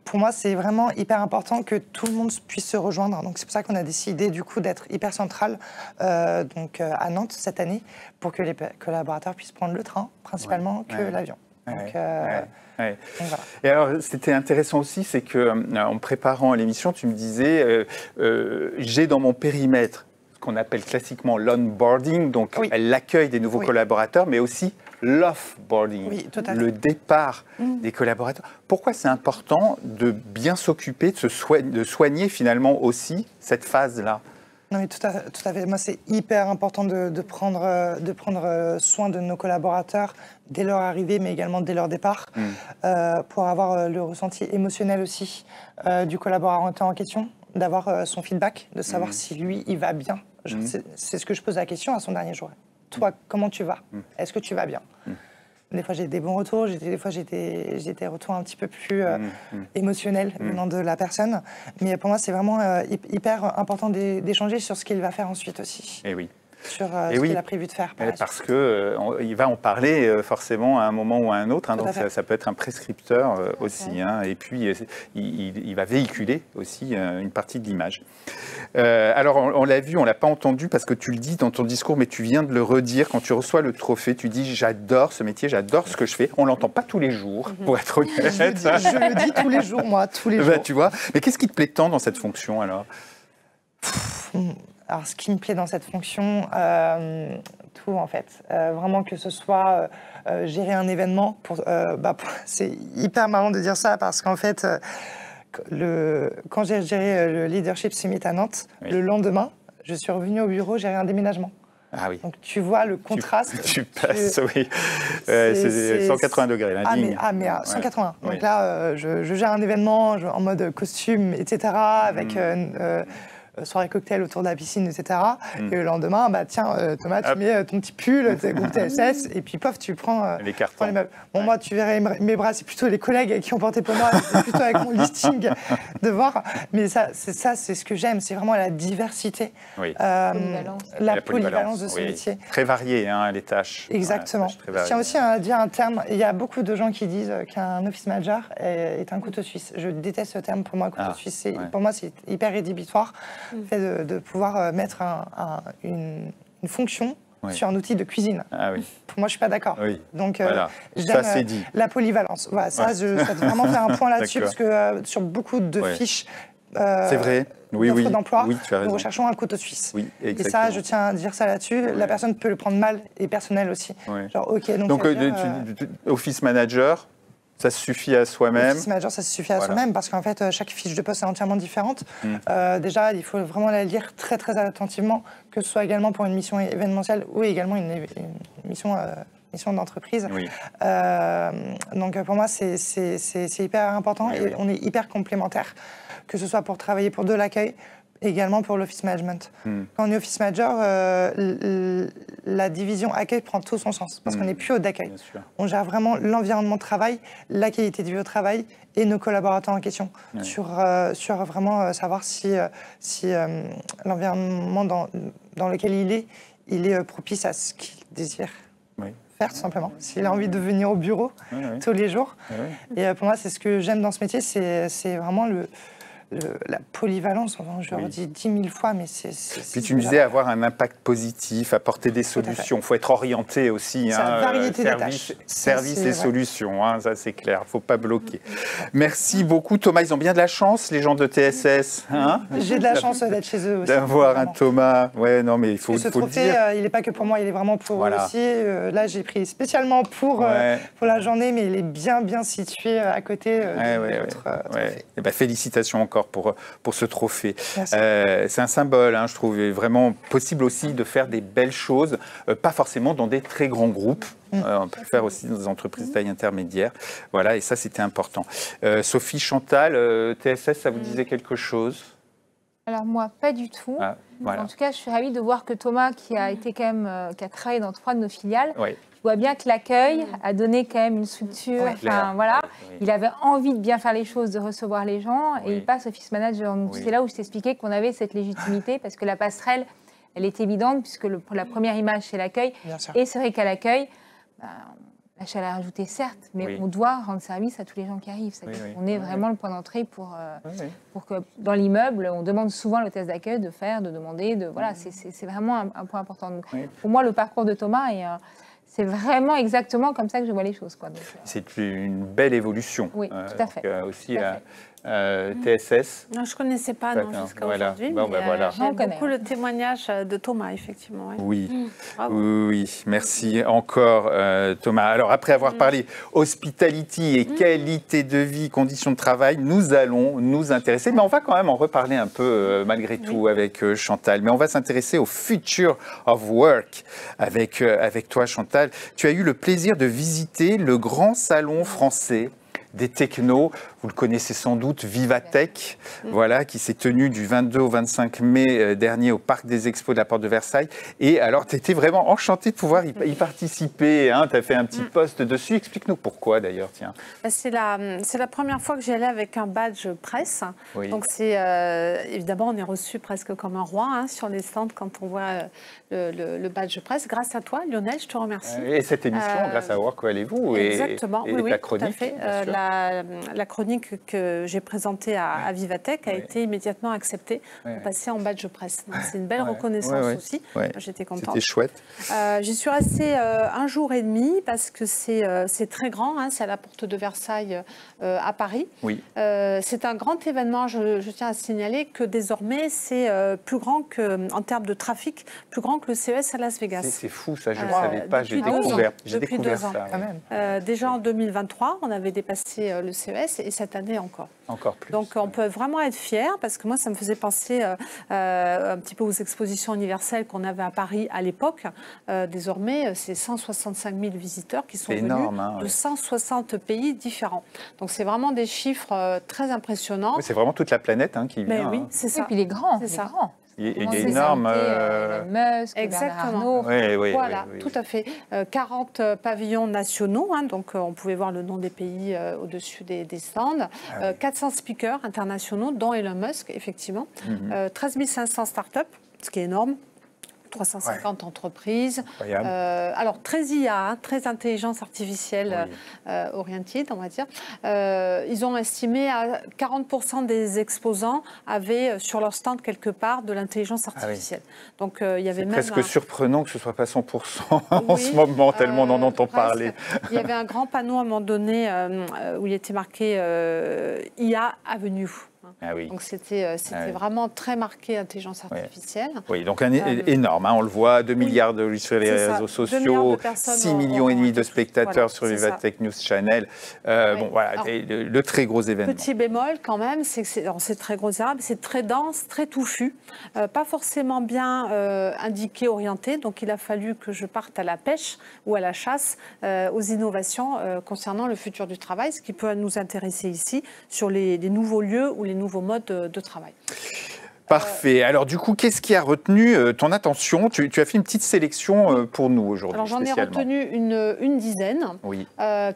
pour moi, c'est vraiment hyper important que tout le monde puisse se rejoindre. Donc c'est pour ça qu'on a décidé du coup d'être hyper central à Nantes cette année, pour que les collaborateurs puissent prendre le train principalement que l'avion. Donc, voilà. Et alors, c'était intéressant aussi, c'est qu'en préparant l'émission, tu me disais, j'ai dans mon périmètre ce qu'on appelle classiquement l'onboarding, donc l'accueil des nouveaux collaborateurs, mais aussi l'offboarding, le départ des collaborateurs. Pourquoi c'est important de bien s'occuper, de soigner finalement aussi cette phase-là? Non, mais tout à fait. Moi, c'est hyper important de prendre soin de nos collaborateurs dès leur arrivée, mais également dès leur départ, pour avoir le ressenti émotionnel aussi du collaborateur en question, d'avoir son feedback, de savoir si lui, il va bien. C'est ce que je pose la question à son dernier jour. Toi, comment tu vas? Est-ce que tu vas bien? Des fois, j'ai des bons retours, des fois, j'ai des retours un petit peu plus émotionnels venant de la personne. Mais pour moi, c'est vraiment hyper important d'échanger sur ce qu'il va faire ensuite aussi. Et oui. Sur ce qu'il a prévu de faire. Parce qu'il va en parler forcément à un moment ou à un autre. Donc ça peut être un prescripteur aussi. Et puis, il va véhiculer aussi une partie de l'image. Alors, on l'a vu, on ne l'a pas entendu parce que tu le dis dans ton discours, mais tu viens de le redire. Quand tu reçois le trophée, tu dis « j'adore ce métier, j'adore ce que je fais ». On ne l'entend pas tous les jours, pour être honnête. Je le dis tous les jours, moi, tous les jours. Tu vois. Mais qu'est-ce qui te plaît tant dans cette fonction, alors? Alors, ce qui me plaît dans cette fonction, tout en fait. Vraiment que ce soit gérer un événement. C'est hyper marrant de dire ça parce qu'en fait, quand j'ai géré le Leadership Summit à Nantes, le lendemain, je suis revenue au bureau gérer un déménagement. Ah oui. Donc tu vois le contraste. Tu passes, oui. C'est 180 degrés, la ligne. Mais à 180. Donc là, je gère un événement en mode costume, etc., avec soirée cocktail autour de la piscine, etc. Et le lendemain, tiens, Thomas, tu mets ton petit pull, tes groupes TSS, et puis pof, tu prends les cartons. Les meubles. Bon, moi, tu verrais mes bras, c'est plutôt les collègues qui ont porté pour moi, c'est plutôt avec mon listing de voir. Mais c'est ce que j'aime, c'est vraiment la diversité, la polyvalence de ce métier. Très varié, les tâches. Exactement. Je tiens aussi à dire un terme, il y a beaucoup de gens qui disent qu'un office manager est un couteau suisse. Je déteste ce terme, pour moi, couteau suisse. Pour moi, c'est hyper rédhibitoire. Le fait de pouvoir mettre une fonction sur un outil de cuisine. Pour moi, je ne suis pas d'accord. Donc, j'aime la polyvalence. Voilà, ça, je souhaite vraiment faire un point là-dessus, parce que sur beaucoup de fiches d'emploi, nous recherchons un couteau suisse. Et ça, je tiens à dire ça là-dessus. La personne peut le prendre mal, et personnel aussi. Genre, donc office manager, ça se suffit à soi-même. Office manager, ça se suffit à soi-même parce qu'en fait, chaque fiche de poste est entièrement différente. Déjà, il faut vraiment la lire très, très attentivement, que ce soit également pour une mission événementielle ou également une mission d'entreprise. Donc, pour moi, c'est hyper important et on est hyper complémentaires, que ce soit pour travailler pour de l'accueil, également pour l'office management. Quand on est office manager, la division accueil prend tout son sens, parce qu'on n'est plus au d'accueil. On gère vraiment l'environnement de travail, la qualité de vie au travail et nos collaborateurs en question, sur vraiment savoir si l'environnement dans lequel il est propice à ce qu'il désire faire, tout simplement. S'il a envie de venir au bureau tous les jours. Et pour moi, c'est ce que j'aime dans ce métier, c'est vraiment la polyvalence, je le redis 10 000 fois, mais c'est... Puis tu me disais avoir un impact positif, apporter des solutions. Il faut être orienté aussi. Variété des tâches. Service et solutions, ça c'est clair. Il ne faut pas bloquer. Merci beaucoup, Thomas. Ils ont bien de la chance, les gens de TSS. J'ai de la chance d'être chez eux aussi. D'avoir un Thomas. Ouais, non, mais il faut le dire. Ce trophée, il n'est pas que pour moi, il est vraiment pour eux aussi. Là, j'ai pris spécialement pour la journée, mais il est bien situé à côté de votre trophée. Et félicitations encore pour ce trophée. C'est un symbole, je trouve, vraiment possible aussi de faire des belles choses, pas forcément dans des très grands groupes. On peut le faire aussi dans des entreprises de taille intermédiaire. Voilà, et ça, c'était important. Sophie, Chantal, TSS, ça vous disait quelque chose? Alors moi, pas du tout. En tout cas, je suis ravie de voir que Thomas, qui a été quand même, qui a travaillé dans 3 de nos filiales, je vois bien que l'accueil a donné quand même une structure. Il avait envie de bien faire les choses, de recevoir les gens, et il passe office manager. Donc c'est là où je t'expliquais qu'on avait cette légitimité, parce que la passerelle, elle est évidente, puisque la première image, c'est l'accueil. Et c'est vrai qu'à l'accueil, la chaleur ajoutée, certes, mais on doit rendre service à tous les gens qui arrivent. On est vraiment le point d'entrée pour que dans l'immeuble, on demande souvent le test d'accueil de faire, de demander. C'est vraiment un point important. Donc, pour moi, le parcours de Thomas c'est vraiment exactement comme ça que je vois les choses. C'est une belle évolution. Oui, tout à fait. Aussi TSS. Non, je ne connaissais pas jusqu'à aujourd'hui. Bon, voilà. J'aime beaucoup le témoignage de Thomas, effectivement. Oui, oui, merci encore Thomas. Alors après avoir parlé hospitality et qualité de vie, conditions de travail, nous allons nous intéresser, mais on va quand même en reparler un peu malgré tout avec Chantal. Mais on va s'intéresser au future of work avec toi Chantal. Tu as eu le plaisir de visiter le grand salon français des technos, vous le connaissez sans doute, Vivatech, voilà, qui s'est tenu du 22 au 25 mai dernier au Parc des Expos de la Porte de Versailles. Et alors, tu étais vraiment enchantée de pouvoir y participer, hein, tu as fait un petit post dessus. Explique-nous pourquoi d'ailleurs, tiens. C'est la première fois que j'y allais avec un badge presse. Oui. Donc, évidemment, on est reçu presque comme un roi hein, sur les stands quand on voit le badge presse. Grâce à toi, Lionel, je te remercie. Et cette émission, grâce à Work, où allez-vous exactement, et oui, ta chronique, tout à fait. La chronique que j'ai présentée à Vivatech a été immédiatement acceptée pour passer en badge presse. C'est une belle reconnaissance aussi. J'étais contente. C'était chouette. J'y suis restée un jour et demi parce que c'est très grand. Hein, c'est à la Porte de Versailles à Paris. Oui. C'est un grand événement. Je tiens à signaler que désormais, c'est plus grand en termes de trafic, plus grand que le CES à Las Vegas. C'est fou, ça, je ne savais pas. J'ai découvert ça. Quand même. Déjà en 2023, on avait dépassé le CES et cette année encore. Encore plus. Donc on peut vraiment être fiers parce que moi ça me faisait penser un petit peu aux expositions universelles qu'on avait à Paris à l'époque. Désormais c'est 165 000 visiteurs qui sont venus de 160 pays différents. Donc c'est vraiment des chiffres très impressionnants. Oui, c'est vraiment toute la planète hein, qui vient. Mais oui, c'est ça. Et puis il est grand. C'est ça. Il est énorme. Musk, exactement. Oui, voilà, tout à fait. 40 pavillons nationaux, hein, donc on pouvait voir le nom des pays au-dessus des stands. 400 speakers internationaux, dont Elon Musk, effectivement. 13 500 startups, ce qui est énorme. 350 entreprises. Alors, très IA, hein, très intelligence artificielle oriented, on va dire. Ils ont estimé à 40% des exposants avaient sur leur stand quelque part de l'intelligence artificielle. Donc, il y avait même presque surprenant que ce ne soit pas 100% en ce moment, tellement on en entend parler. Il y avait un grand panneau à un moment donné où il était marqué IA Avenue. Donc c'était vraiment très marqué intelligence artificielle. Oui, donc énorme, hein, on le voit, 2 milliards de vues sur les réseaux sociaux, 6,5 millions de spectateurs sur Vivatech News Channel. Bon, voilà, le très gros événement. Petit bémol quand même, c'est que c'est très gros événement, c'est très dense, très touffu, pas forcément bien indiqué, orienté. Donc il a fallu que je parte à la pêche ou à la chasse aux innovations concernant le futur du travail, ce qui peut nous intéresser ici sur les nouveaux lieux ou les nouveaux modes de travail. Parfait. Alors du coup, qu'est-ce qui a retenu ton attention ? Tu as fait une petite sélection pour nous aujourd'hui. Alors j'en ai retenu une dizaine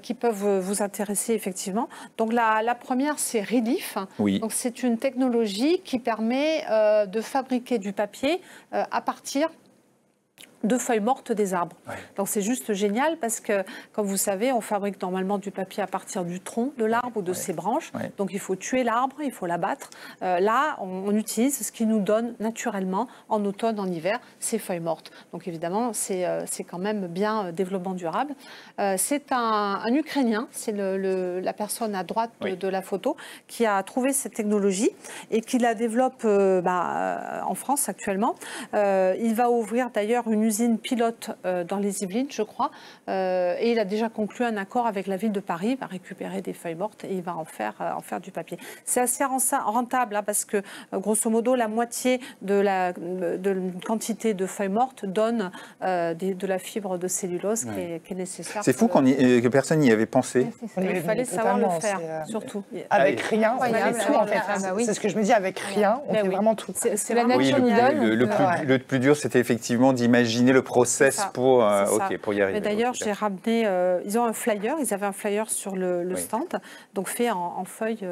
qui peuvent vous intéresser effectivement. Donc la première, c'est Relief. Donc c'est une technologie qui permet de fabriquer du papier à partir de feuilles mortes des arbres. Donc c'est juste génial parce que, comme vous savez, on fabrique normalement du papier à partir du tronc de l'arbre ou de ses branches. Donc il faut tuer l'arbre, il faut l'abattre. Là, on utilise ce qui nous donne naturellement en automne, en hiver, ces feuilles mortes. Donc évidemment, c'est quand même bien développement durable. C'est un Ukrainien, c'est la personne à droite de la photo, qui a trouvé cette technologie et qui la développe en France actuellement. Il va ouvrir d'ailleurs une usine pilote dans les Yvelines, je crois, et il a déjà conclu un accord avec la ville de Paris. Il va récupérer des feuilles mortes et il va en faire du papier. C'est assez rentable hein, parce que grosso modo la moitié de la quantité de feuilles mortes donne de la fibre de cellulose qui est nécessaire. C'est fou que personne n'y avait pensé. Il fallait savoir le faire, surtout. Avec rien, on fait tout en fait. C'est ce que je me dis, avec rien, on fait vraiment tout. C'est la nature qui donne. Le plus dur, c'était effectivement d'imaginer le process pour y arriver. D'ailleurs, j'ai ramené, ils ont un flyer, ils avaient un flyer sur le stand, donc fait en feuilles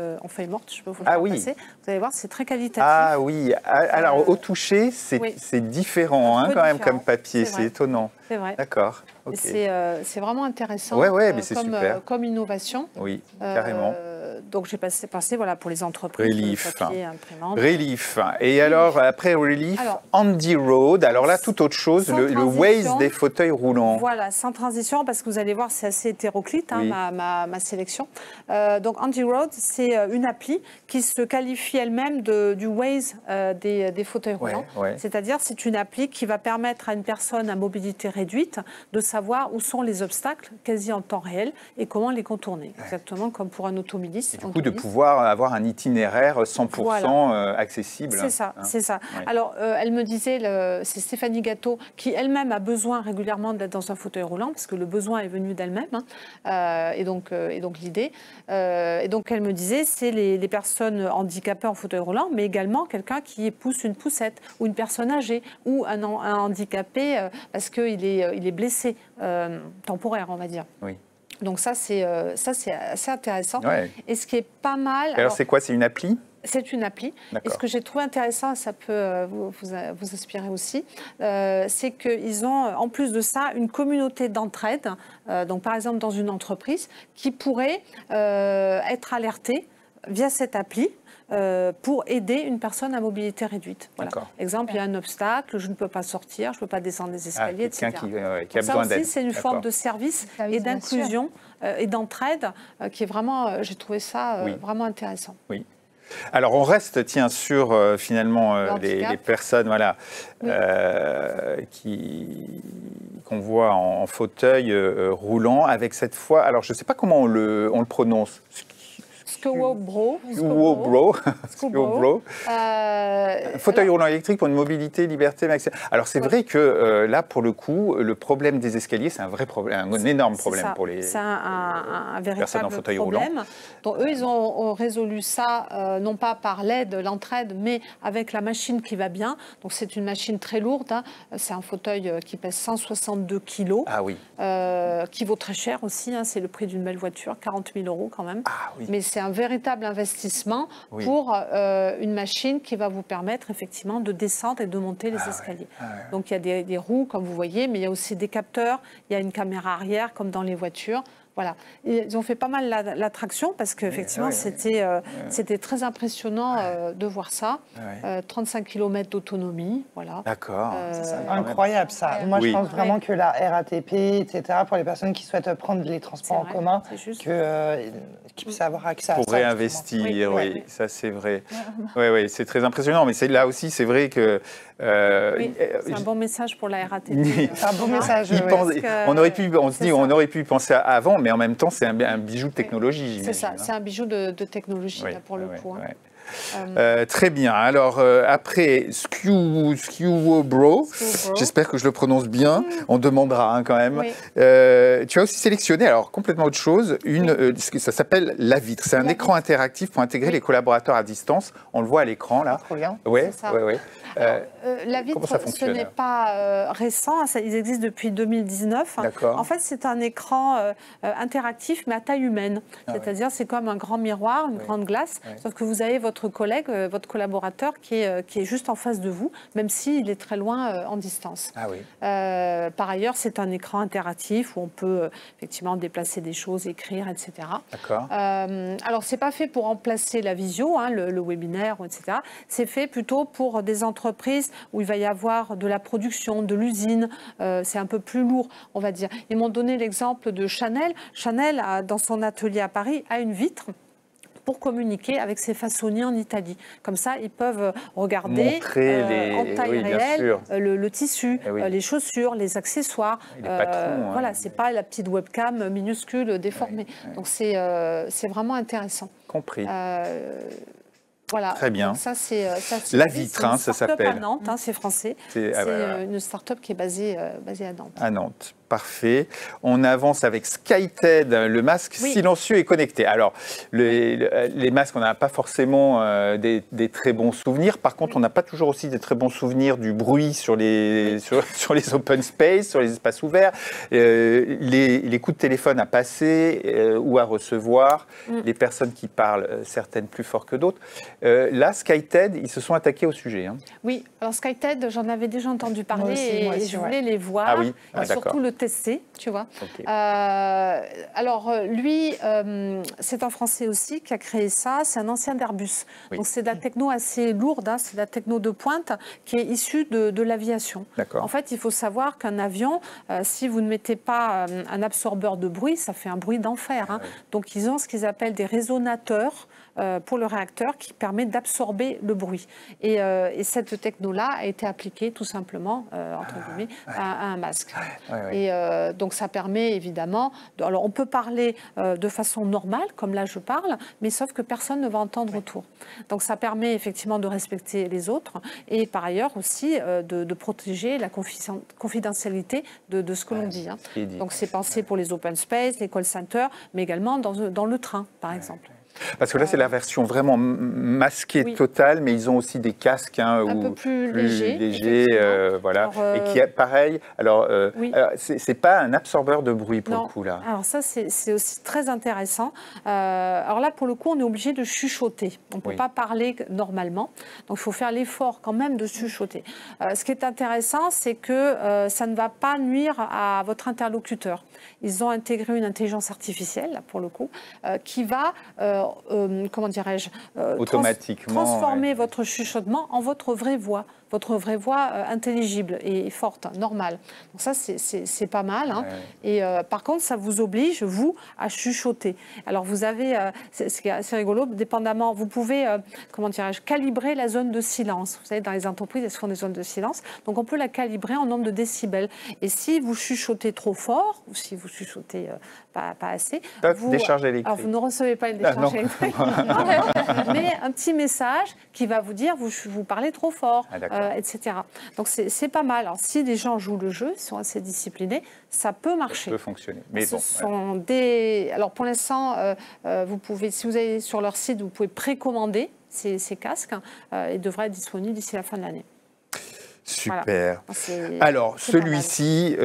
mortes, je peux vous le passer. Vous allez voir, c'est très qualitatif. Ah oui, alors au toucher, c'est différent hein, quand même comme papier, c'est étonnant. C'est vrai. D'accord. Okay. C'est vraiment intéressant mais c'est super. Comme innovation. Oui, carrément. donc j'ai passé voilà, pour les entreprises, Relief. Papier, imprimante. Relief. Et alors, après Relief, Andy Road. Alors là, tout autre chose, le Waze des fauteuils roulants. Voilà, sans transition, parce que vous allez voir, c'est assez hétéroclite, ma sélection. Donc Andy Road, c'est une appli qui se qualifie elle-même du Waze des fauteuils roulants. C'est-à-dire, c'est une appli qui va permettre à une personne à mobilité réduite de savoir où sont les obstacles, quasi en temps réel, et comment les contourner. Exactement comme pour un automobiliste. Et du coup, de pouvoir avoir un itinéraire 100% accessible. C'est ça, c'est ça. Alors, elle me disait, c'est Stéphanie Gâteau, qui elle-même a besoin régulièrement d'être dans un fauteuil roulant, parce que le besoin est venu d'elle-même, et donc l'idée. Et donc, elle me disait, c'est les personnes handicapées en fauteuil roulant, mais également quelqu'un qui pousse une poussette, ou une personne âgée, ou un handicapé, parce qu'il est blessé, temporaire, on va dire. Oui. Donc ça, c'est assez intéressant. Et ce qui est pas mal... Alors c'est quoi? C'est une appli? C'est une appli. Et ce que j'ai trouvé intéressant, ça peut vous inspirer aussi, c'est qu'ils ont, en plus de ça, une communauté d'entraide. Donc par exemple, dans une entreprise, qui pourrait être alertée via cette appli, pour aider une personne à mobilité réduite. Voilà. Exemple, il y a un obstacle, je ne peux pas sortir, je ne peux pas descendre les escaliers, etc. Qui a besoin d'aide. Ça aussi, c'est une forme de service et d'inclusion et d'entraide qui est vraiment, j'ai trouvé ça vraiment intéressant. Oui. Alors on reste, sur finalement les personnes qu'on voit en fauteuil roulant, avec cette fois, alors je ne sais pas comment on le prononce. Skewobro. Fauteuil roulant électrique pour une mobilité, liberté maximale. Alors c'est vrai que là, pour le coup, le problème des escaliers, c'est un vrai problème, un énorme problème pour les personnes en fauteuil roulant. Donc eux, ils ont résolu ça, non pas par l'aide, l'entraide, mais avec la machine qui va bien. Donc c'est une machine très lourde. C'est un fauteuil qui pèse 162 kilos, qui vaut très cher aussi. C'est le prix d'une belle voiture, 40 000 € quand même. Mais c'est un véritable investissement pour une machine qui va vous permettre effectivement de descendre et de monter les escaliers. Donc il y a des roues, comme vous voyez, mais il y a aussi des capteurs, il y a une caméra arrière, comme dans les voitures. Voilà. Ils ont fait pas mal l'attraction parce qu'effectivement, c'était très impressionnant de voir ça. 35 km d'autonomie, voilà. D'accord. C'est incroyable, ça. Moi, je pense vraiment que la RATP, etc., pour les personnes qui souhaitent prendre les transports en commun, qu'ils puissent avoir accès à ça. Pour réinvestir, ça c'est vrai. Oui, c'est très impressionnant. Mais là aussi, c'est vrai que... c'est un bon message pour la RATP. C'est un bon message. On aurait pu y penser avant, mais en même temps, c'est un bijou de technologie, j'imagine. C'est ça, c'est un bijou de technologie, là, pour le coup. Très bien. Alors, après Skewobro, j'espère que je le prononce bien, on demandera quand même. Tu as aussi sélectionné, alors complètement autre chose, ça s'appelle La Vitre. C'est un écran interactif pour intégrer les collaborateurs à distance. On le voit à l'écran, là. Trop bien. La Vitre, ce n'est pas récent, ils existent depuis 2019. En fait, c'est un écran interactif, mais à taille humaine. C'est-à-dire, c'est comme un grand miroir, une grande glace, sauf que vous avez votre collègue, votre collaborateur qui est juste en face de vous, même s'il est très loin en distance. Par ailleurs, c'est un écran interactif où on peut effectivement déplacer des choses, écrire, etc. Alors, c'est pas fait pour remplacer la visio, le webinaire, etc. C'est fait plutôt pour des entreprises où il va y avoir de la production, de l'usine. C'est un peu plus lourd, on va dire. Ils m'ont donné l'exemple de Chanel. Chanel, dans son atelier à Paris, a une vitre pour communiquer avec ses façonniers en Italie. Comme ça, ils peuvent regarder en taille réelle le tissu, les chaussures, les accessoires. Les patrons, voilà, c'est pas la petite webcam minuscule déformée. Donc c'est vraiment intéressant. Compris. Voilà. Très bien. Donc ça, c'est La Vitre, ça s'appelle. à Nantes, c'est français. C'est une start-up qui est basée à Nantes. À Nantes. Parfait. On avance avec SkyTed, le masque silencieux et connecté. Alors, les masques, on n'a pas forcément des très bons souvenirs. Par contre, on n'a pas toujours aussi des très bons souvenirs du bruit sur les open space, sur les espaces ouverts, les coups de téléphone à passer ou à recevoir, les personnes qui parlent, certaines plus fort que d'autres. Là, SkyTed, ils se sont attaqués au sujet. Oui, alors SkyTed, j'en avais déjà entendu parler et je voulais les voir. Surtout le tester, tu vois. Alors, lui, c'est un Français aussi qui a créé ça. C'est un ancien d'Airbus. Donc, c'est de la techno assez lourde. Hein, c'est de la techno de pointe qui est issue de l'aviation. En fait, il faut savoir qu'un avion, si vous ne mettez pas un absorbeur de bruit, ça fait un bruit d'enfer. Hein. Donc, ils ont ce qu'ils appellent des résonateurs pour le réacteur qui permet d'absorber le bruit. Et cette techno-là a été appliquée tout simplement, entre guillemets, à un masque. Et donc ça permet évidemment... Alors on peut parler de façon normale, comme là je parle, mais sauf que personne ne va entendre autour. Donc ça permet effectivement de respecter les autres et par ailleurs aussi de protéger la confidentialité de ce que l'on dit. Hein. Donc c'est pensé pour les open space, les call centers, mais également dans le train, par exemple. Parce que là, c'est la version vraiment masquée totale, mais ils ont aussi des casques un peu plus légers, voilà. Alors, et qui est pareil. Alors, c'est pas un absorbeur de bruit pour le coup là. Alors ça, c'est aussi très intéressant. Alors là, pour le coup, on est obligé de chuchoter. On ne peut pas parler normalement, donc il faut faire l'effort quand même de chuchoter. Ce qui est intéressant, c'est que ça ne va pas nuire à votre interlocuteur. Ils ont intégré une intelligence artificielle, là, pour le coup, qui va comment dirais-je, automatiquement transformer votre chuchotement en votre vraie voix intelligible et forte, normale. Donc ça, c'est pas mal. Hein. Et par contre, ça vous oblige, vous, à chuchoter. Alors vous avez, c'est assez rigolo, dépendamment, vous pouvez, comment dirais-je, calibrer la zone de silence. Vous savez, dans les entreprises, elles font des zones de silence. Donc on peut la calibrer en nombre de décibels. Et si vous chuchotez trop fort, ou si vous chuchotez pas assez, décharge électrique. Alors vous ne recevez pas une décharge électrique, mais un petit message qui va vous dire, vous parlez trop fort. Etc. Donc c'est pas mal. Alors, si les gens jouent le jeu, ils sont assez disciplinés, ça peut marcher. Ça peut fonctionner. Mais ce sont des... Alors pour l'instant, vous pouvez, si vous allez sur leur site, vous pouvez précommander ces casques. Ils devraient être disponibles d'ici la fin de l'année. Super. Voilà. Alors, celui-ci,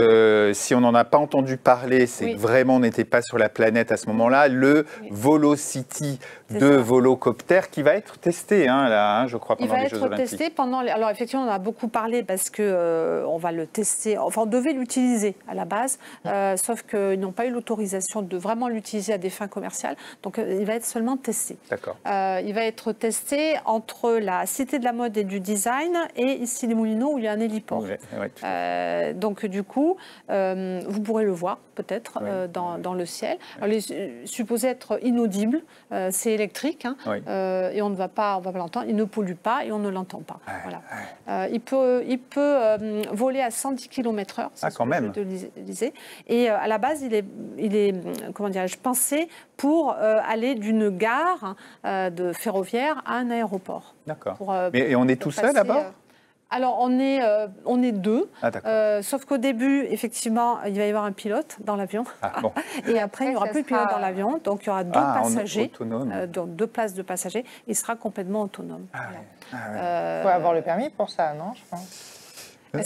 si on n'en a pas entendu parler, c'est que vraiment on n'était pas sur la planète à ce moment-là, le Volocity de Volocopter qui va être testé, hein, là, hein, je crois, pendant les Jeux Olympiques. Il va être testé pendant... Alors, effectivement, on en a beaucoup parlé parce qu'on va le tester... Enfin, on devait l'utiliser à la base, sauf qu'ils n'ont pas eu l'autorisation de vraiment l'utiliser à des fins commerciales. Donc, il va être seulement testé. D'accord. Il va être testé entre la Cité de la Mode et du Design et ici les Moulineaux, où il y a un héliport. Donc du coup, vous pourrez le voir peut-être dans le ciel. Alors, il est supposé être inaudible, c'est électrique, hein, et on ne va pas l'entendre. Il ne pollue pas et on ne l'entend pas. Voilà. Il peut voler à 110 km/h. Quand même. Et à la base, il est comment dirais-je, pensé pour aller d'une gare de ferroviaire à un aéroport. D'accord. Et on est tout seul là-bas? Alors, on est deux, sauf qu'au début, effectivement, il va y avoir un pilote dans l'avion. Et après, il n'y aura plus de pilote dans l'avion. Donc, il y aura deux passagers, donc 2 places de passagers. Il sera complètement autonome. Il faut avoir le permis pour ça, non, je pense.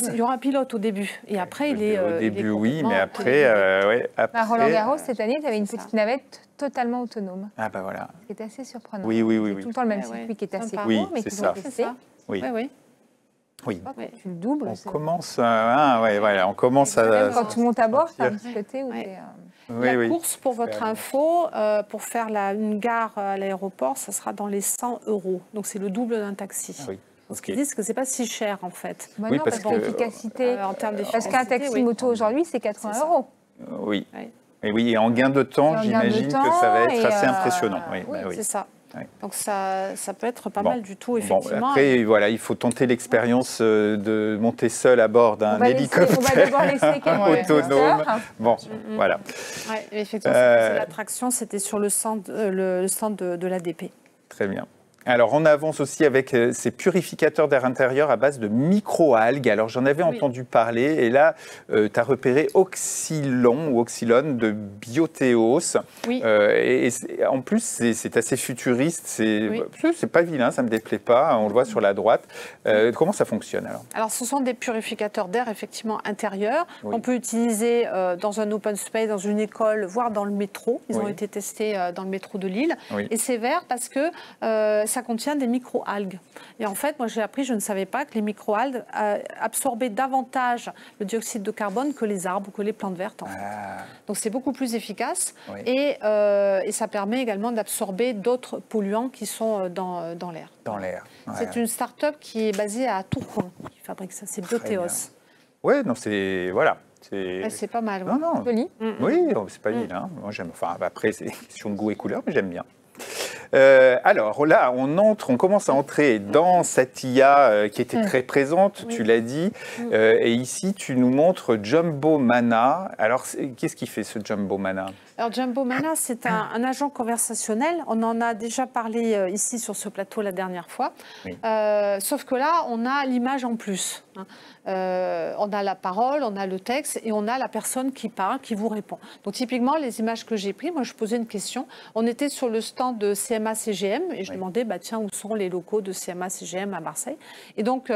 Il y aura un pilote au début. Et après, il est... Au début, oui, mais après... À Roland-Garros, cette année, tu avais une petite navette totalement autonome. Ah, bah voilà. C'était assez surprenant. Oui. C'est tout le temps le même circuit qui est assez court, mais qui vont tester. Oui. Tu le doubles. On commence on commence à... Quand tu montes à bord, tu as un petit côté où tu es... La course, pour votre info, pour faire une gare à l'aéroport, ça sera dans les 100 €. Donc, c'est le double d'un taxi. Ce qu'ils disent que c'est pas si cher, en fait. Non, parce que l'efficacité... Parce qu'un taxi moto aujourd'hui, c'est 80 €. Oui. Et en gain de temps, j'imagine que ça va être assez impressionnant. C'est ça. Donc ça peut être pas mal du tout, effectivement. Après, voilà, il faut tenter l'expérience de monter seul à bord d'un hélicoptère on va d'abord laisser autonome. Voilà. Effectivement, l'attraction, c'était sur le stand de l'ADP. Très bien. Alors, on avance aussi avec ces purificateurs d'air intérieur à base de microalgues. Alors, j'en avais entendu parler. Et là, tu as repéré Oxylon de Bioteos. Et en plus, c'est assez futuriste. C'est pas vilain, ça ne me déplaît pas. On le voit sur la droite. Comment ça fonctionne alors ce sont des purificateurs d'air, effectivement, intérieurs. On peut utiliser dans un open space, dans une école, voire dans le métro. Ils ont été testés dans le métro de Lille. Et c'est vert parce que ça ça contient des micro-algues. Et en fait, moi j'ai appris, je ne savais pas que les micro-algues absorbaient davantage le dioxyde de carbone que les arbres ou que les plantes vertes. En fait. Donc c'est beaucoup plus efficace et ça permet également d'absorber d'autres polluants qui sont dans l'air. Dans l'air. C'est une start-up qui est basée à Tourcoing, qui fabrique ça, c'est Bioteos. Oui, non, c'est... Voilà. C'est pas mal. Ouais. Non. Joli. Oui, c'est pas vilain. Moi, j'aime. Enfin, après, c'est une question de goût et couleur, mais j'aime bien. Alors là, on commence à entrer dans cette IA qui était très présente, tu l'as dit. Et ici, tu nous montres Jumbo Mana. Alors, qu'est-ce qu'il fait ce Jumbo Mana ? Alors, Jumbo Mana, c'est un agent conversationnel. On en a déjà parlé ici sur ce plateau la dernière fois. Sauf que là, on a l'image en plus. On a la parole, on a le texte et on a la personne qui parle, qui vous répond. Donc, typiquement, les images que j'ai prises, moi, je posais une question. On était sur le stand de CMA-CGM et je demandais, tiens, où sont les locaux de CMA-CGM à Marseille ? Et donc,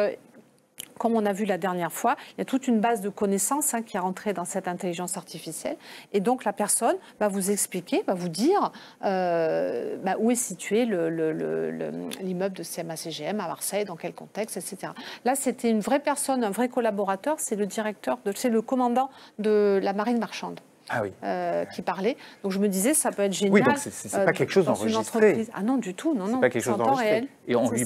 comme on a vu la dernière fois, il y a toute une base de connaissances qui est rentrée dans cette intelligence artificielle. Et donc, la personne va vous expliquer, va vous dire où est situé l'immeuble de CMA-CGM à Marseille, dans quel contexte, etc. Là, c'était une vraie personne, un vrai collaborateur. C'est le commandant de la marine marchande. Qui parlait. Donc je me disais, ça peut être génial. Oui, donc c'est pas quelque chose d'enregistré. Ah non, du tout, non. C'est pas quelque chose d'enregistré. Et on lui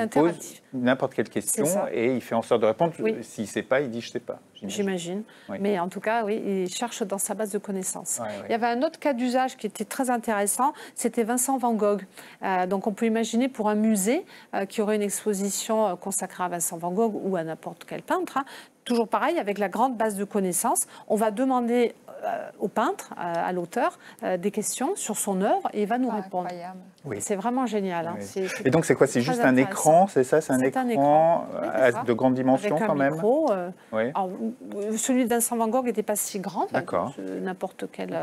pose n'importe quelle question et il fait en sorte de répondre. S'il ne sait pas, il dit je ne sais pas. J'imagine. Mais en tout cas, il cherche dans sa base de connaissances. Il y avait un autre cas d'usage qui était très intéressant, c'était Vincent Van Gogh. Donc on peut imaginer pour un musée qui aurait une exposition consacrée à Vincent Van Gogh ou à n'importe quel peintre, toujours pareil, avec la grande base de connaissances, on va demander au peintre, à l'auteur, des questions sur son œuvre et il va nous répondre. C'est vraiment génial. Et donc c'est quoi ? C'est juste un écran, c'est ça ? C'est un écran de grande dimension quand même ? Micro, alors, celui de Vincent Van Gogh n'était pas si grand, n'importe quelle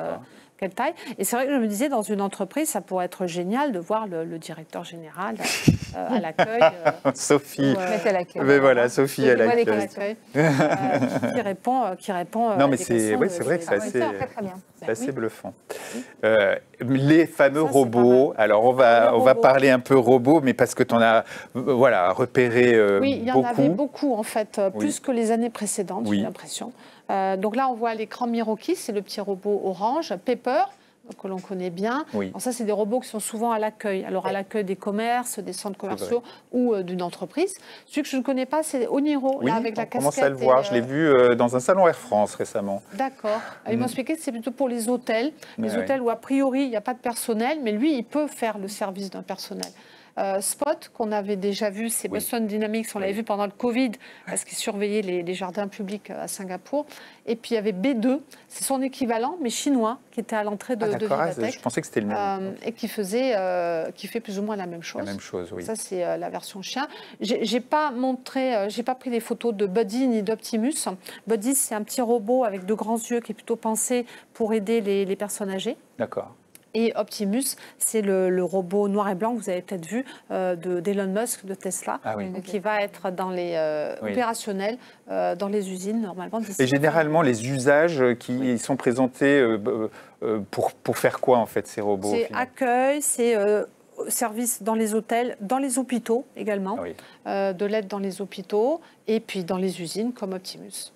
taille. Et c'est vrai que je me disais, dans une entreprise, ça pourrait être génial de voir le directeur général à l'accueil. Sophie. Mais voilà, Sophie à l'accueil. Qui répond non, mais c'est vrai que c'est assez bluffant. Les fameux robots. Alors, on va parler un peu robots, mais parce que tu en as repéré beaucoup. Oui, il y en avait beaucoup, en fait, plus que les années précédentes, j'ai l'impression. Donc là, on voit à l'écran Miroki, c'est le petit robot orange. Pepper, que l'on connaît bien. Alors ça, c'est des robots qui sont souvent à l'accueil. Alors à l'accueil des commerces, des centres commerciaux ou d'une entreprise. Celui que je ne connais pas, c'est Oniro, là, avec la casquette. On commence à le voir. Je l'ai vu dans un salon Air France récemment. D'accord. Ils m'ont expliqué que c'est plutôt pour les hôtels. Les hôtels où, a priori, il n'y a pas de personnel, mais lui, il peut faire le service d'un personnel. Spot, qu'on avait déjà vu, c'est Boston Dynamics, on l'avait vu pendant le Covid, parce qu'il surveillait les jardins publics à Singapour. Et puis il y avait B2, c'est son équivalent, mais chinois, qui était à l'entrée de Vivatech. Je pensais que c'était le même. Et qui fait plus ou moins la même chose. La même chose, oui. Ça, c'est la version chien. J'ai pas pris des photos de Buddy ni d'Optimus. Buddy, c'est un petit robot avec de grands yeux qui est plutôt pensé pour aider les personnes âgées. D'accord. Et Optimus, c'est le robot noir et blanc que vous avez peut-être vu d'Elon Musk, de Tesla, qui va être dans les opérationnels, dans les usines, normalement. Et généralement, les usages qui sont présentés pour faire quoi, en fait, ces robots ? C'est accueil, c'est service dans les hôtels, dans les hôpitaux également, de l'aide dans les hôpitaux, et puis dans les usines, comme Optimus.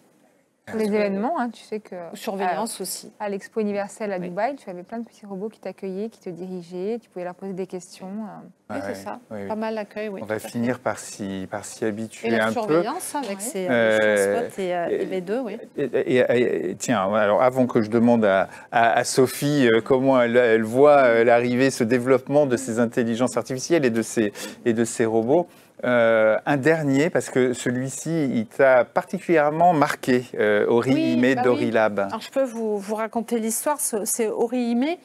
Pour les événements, tu sais que... Surveillance aussi. À l'Expo universelle à Dubaï, tu avais plein de petits robots qui t'accueillaient, qui te dirigeaient, tu pouvais leur poser des questions. Oui, c'est ça. Pas mal d'accueil, oui. On va finir par s'y habituer un peu. Et la surveillance avec ses Spot et V2, oui. Et tiens, alors avant que je demande à Sophie comment elle voit l'arrivée, ce développement de ces intelligences artificielles et de ces robots, un dernier, parce que celui-ci, il t'a particulièrement marqué, Orihime d'Orilab. Alors, je peux vous raconter l'histoire, c'est Orihime.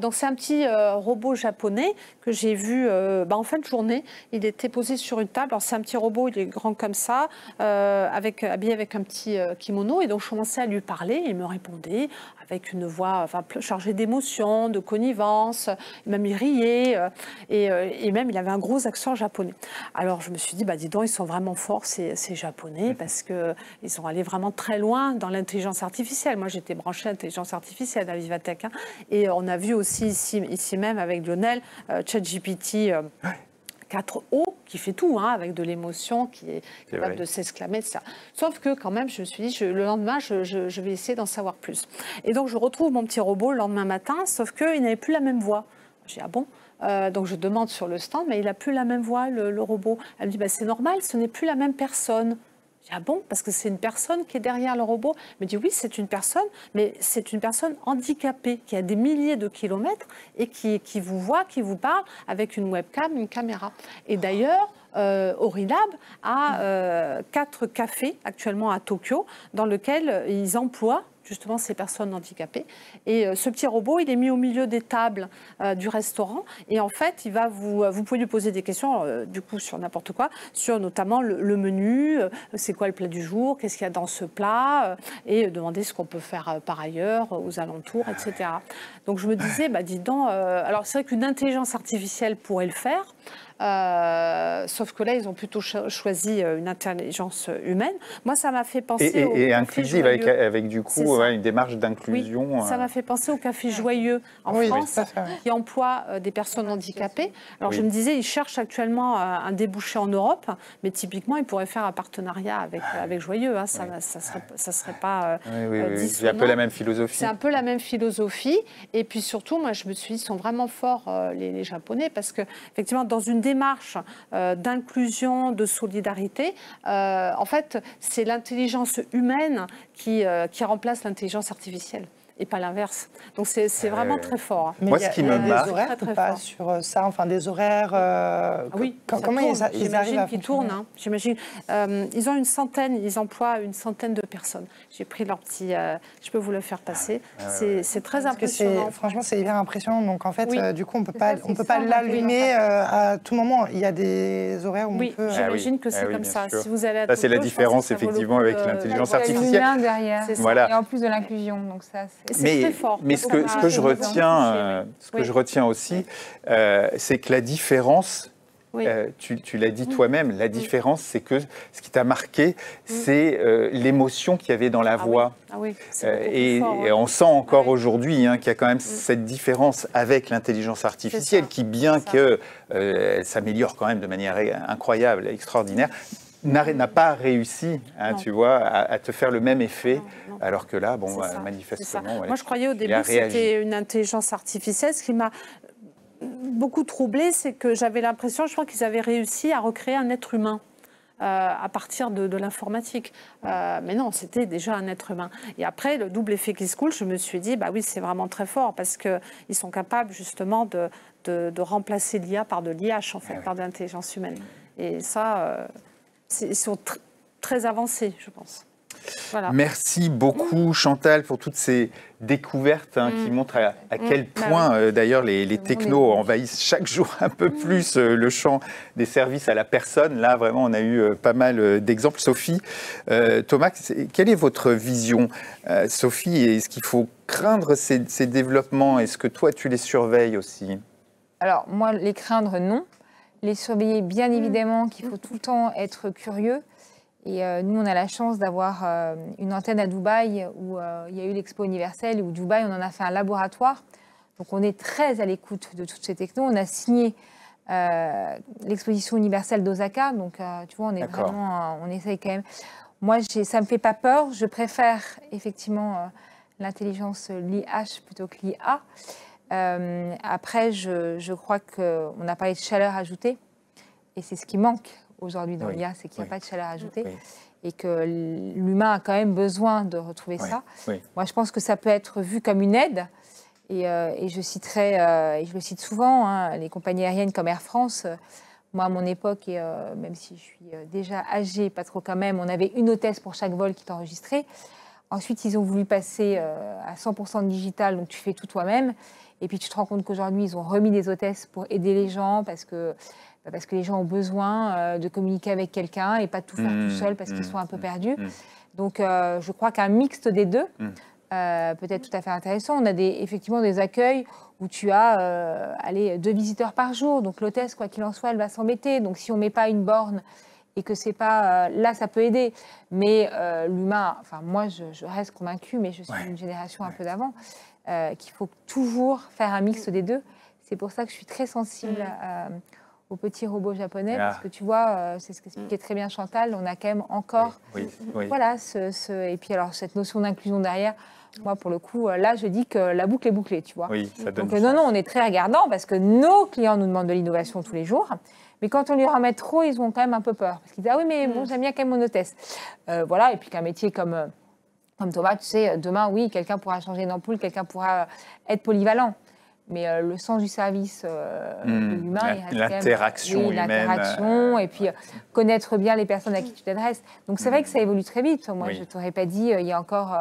Donc, c'est un petit robot japonais que j'ai vu en fin de journée. Il était posé sur une table. Alors, c'est un petit robot, il est grand comme ça, habillé avec un petit kimono. Et donc, je commençais à lui parler. Il me répondait avec une voix chargée d'émotion, de connivence. Même il riait. Et même, il avait un gros accent japonais. Alors, je me suis dit, dis donc, ils sont vraiment forts, ces Japonais, parce qu'ils sont allés vraiment très loin dans l'intelligence artificielle. Moi, j'étais branchée à l'intelligence artificielle à Vivatech. Et on a vu aussi ici même avec Lionel, ChatGPT 4 O qui fait tout, hein, avec de l'émotion, qui est capable de s'exclamer, etc. Sauf que quand même, je me suis dit, le lendemain, je vais essayer d'en savoir plus. Et donc, je retrouve mon petit robot le lendemain matin, sauf qu'il n'avait plus la même voix. J'ai dit, ah bon? Donc je demande sur le stand, mais il n'a plus la même voix, le robot. Elle me dit, c'est normal, ce n'est plus la même personne. J'ai dit, ah bon? Parce que c'est une personne qui est derrière le robot. Elle me dit, oui, c'est une personne, mais c'est une personne handicapée qui a des milliers de kilomètres et qui vous voit, qui vous parle avec une webcam, une caméra. Et d'ailleurs, Orilab a 4 cafés actuellement à Tokyo dans lesquels ils emploient justement ces personnes handicapées. Et ce petit robot, il est mis au milieu des tables du restaurant. Et en fait, il va vous pouvez lui poser des questions, du coup, sur n'importe quoi, sur notamment le menu, c'est quoi le plat du jour, qu'est-ce qu'il y a dans ce plat, et demander ce qu'on peut faire par ailleurs, aux alentours, etc. Donc je me disais, dis donc, alors c'est vrai qu'une intelligence artificielle pourrait le faire, sauf que là, ils ont plutôt choisi une intelligence humaine. Moi, ça m'a fait penser et inclusive avec du coup une démarche d'inclusion. Oui, ça m'a fait penser au Café Joyeux en France, qui emploie des personnes handicapées. Alors je me disais, ils cherchent actuellement un débouché en Europe, mais typiquement, ils pourraient faire un partenariat avec Joyeux. Hein. Ça serait pas dissonant. C'est un peu la même philosophie. C'est un peu la même philosophie. Et puis surtout, moi, je me suis dit, ils sont vraiment forts, les Japonais, parce que effectivement, dans une démarche d'inclusion, de solidarité, en fait, c'est l'intelligence humaine qui remplace l'intelligence artificielle et pas l'inverse. Donc c'est vraiment très fort. Mais moi, ce qui me marque, des horaires ou pas sur ça, enfin des horaires. Oui, comment ils arrivent à qu'ils tournent. Hein. J'imagine. Ils ont ils emploient une centaine de personnes. J'ai pris leur petit. Je peux vous le faire passer. C'est très impressionnant. Franchement, c'est hyper impressionnant. Donc en fait, du coup, on peut pas l'allumer à tout moment. Il y a des horaires où on peut. J'imagine que c'est comme ça. Si vous allez à c'est la différence effectivement avec l'intelligence artificielle. Il y a derrière. Voilà. Et en plus de l'inclusion, donc ça. Mais ce que je retiens aussi, c'est que la différence, tu l'as dit toi-même, la différence, c'est que ce qui t'a marqué, c'est l'émotion qu'il y avait dans la voix. Et on sent encore aujourd'hui qu'il y a quand même cette différence avec l'intelligence artificielle qui, bien que s'améliore quand même de manière incroyable, extraordinaire, n'a pas réussi, tu vois, à te faire le même effet, alors que là, manifestement... Moi, je croyais au début que c'était une intelligence artificielle. Ce qui m'a beaucoup troublée, c'est que j'avais l'impression, je crois qu'ils avaient réussi à recréer un être humain à partir de l'informatique. Mais non, c'était déjà un être humain. Et après, le double effet qui se coule, je me suis dit, oui, c'est vraiment très fort, parce qu'ils sont capables, justement, de remplacer l'IA par de l'IH, en fait, par de l'intelligence humaine. Et ça... ils sont très avancés, je pense. Voilà. Merci beaucoup, Chantal, pour toutes ces découvertes qui montrent à quel point, d'ailleurs, les technos envahissent chaque jour un peu plus le champ des services à la personne. Là, vraiment, on a eu pas mal d'exemples. Sophie, Thomas, quelle est votre vision, Sophie? Est-ce qu'il faut craindre ces développements? Est-ce que toi, tu les surveilles aussi? Alors, moi, les craindre, non. Les surveiller, bien évidemment, qu'il faut tout le temps être curieux. Et nous, on a la chance d'avoir une antenne à Dubaï où il y a eu l'Expo universelle, et où Dubaï, on en a fait un laboratoire. Donc, on est très à l'écoute de toutes ces technos. On a signé l'exposition universelle d'Osaka. Donc, tu vois, on est vraiment, on essaye quand même. Moi, ça ne me fait pas peur. Je préfère effectivement l'intelligence, l'IH plutôt que l'IA. Après, je crois qu'on a parlé de chaleur ajoutée, et c'est ce qui manque aujourd'hui dans l'IA, c'est qu'il n'y a pas de chaleur ajoutée, et que l'humain a quand même besoin de retrouver ça. Moi, je pense que ça peut être vu comme une aide, et je citerai, et je le cite souvent, les compagnies aériennes comme Air France. Moi, à mon époque, et même si je suis déjà âgée, pas trop quand même, on avait une hôtesse pour chaque vol qui est enregistré. Ensuite, ils ont voulu passer à 100% de digital, donc tu fais tout toi-même. Et puis tu te rends compte qu'aujourd'hui, ils ont remis des hôtesses pour aider les gens parce que les gens ont besoin de communiquer avec quelqu'un et pas de tout faire tout seul parce qu'ils sont un peu perdus. Donc je crois qu'un mixte des deux peut être tout à fait intéressant. On a effectivement des accueils où tu as 2 visiteurs par jour. Donc l'hôtesse, quoi qu'il en soit, elle va s'embêter. Donc si on ne met pas une borne et que c'est pas... là, ça peut aider. Mais l'humain... Enfin, moi, je reste convaincue, mais je suis d'une génération un peu d'avant, qu'il faut toujours faire un mix des deux. C'est pour ça que je suis très sensible aux petits robots japonais, parce que tu vois, c'est ce qu'expliquait très bien Chantal, on a quand même encore, voilà, et puis alors cette notion d'inclusion derrière. Moi, pour le coup, là, je dis que la boucle est bouclée, tu vois. Oui, ça donne donc non, on est très regardant parce que nos clients nous demandent de l'innovation tous les jours. Mais quand on lui remet trop, ils ont quand même un peu peur. Parce qu'ils disent, ah oui, mais bon, j'aime bien quand même mon hôtesse. Voilà, et puis qu'un métier comme Thomas, tu sais, demain, oui, quelqu'un pourra changer une ampoule, quelqu'un pourra être polyvalent. Mais le sens du service de l'humain, l'interaction humaine. L'interaction, et puis connaître bien les personnes à qui tu t'adresses. Donc c'est vrai que ça évolue très vite. Moi, je ne t'aurais pas dit, il y a encore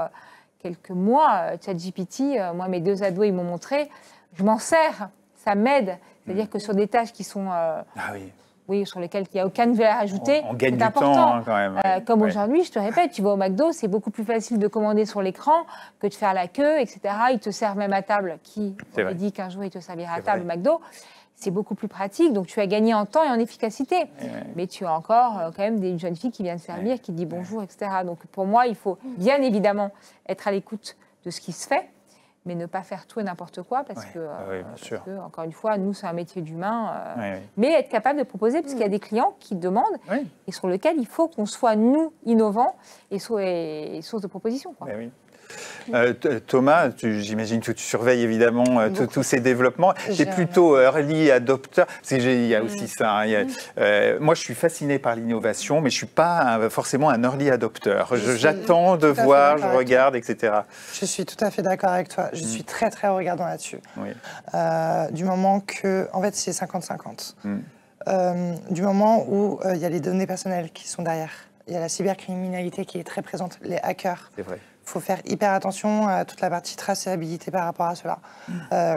quelques mois, ChatGPT, moi, mes 2 ados, ils m'ont montré, je m'en sers, ça m'aide. C'est-à-dire que sur des tâches qui sont... oui, sur lesquelles il n'y a aucune valeur ajoutée, c'est important. Temps, hein, quand même. Comme aujourd'hui, je te répète, tu vas au McDo, c'est beaucoup plus facile de commander sur l'écran que de faire la queue, etc. Ils te servent même à table. Qui aurait dit qu'un jour, ils te serviraient à table au McDo? C'est beaucoup plus pratique, donc tu as gagné en temps et en efficacité. Mais tu as encore quand même une jeune fille qui vient te servir, qui dit bonjour, etc. Donc pour moi, il faut bien évidemment être à l'écoute de ce qui se fait, mais ne pas faire tout et n'importe quoi, parce que, encore une fois, nous, c'est un métier d'humain, mais être capable de proposer, parce qu'il y a des clients qui demandent, et sur lesquels il faut qu'on soit, nous, innovants et source de propositions. Thomas, j'imagine que tu surveilles évidemment tous ces développements. Tu es plutôt early adopter, parce qu'il y a aussi ça. Moi, je suis fasciné par l'innovation, mais je ne suis pas forcément un early adopter. J'attends de voir, je regarde, etc. Je suis tout à fait d'accord avec toi. Je suis très, très regardant là-dessus. Du moment que... En fait, c'est 50-50. Du moment où il y a les données personnelles qui sont derrière, il y a la cybercriminalité qui est très présente, les hackers. C'est vrai. Il faut faire hyper attention à toute la partie traçabilité par rapport à cela,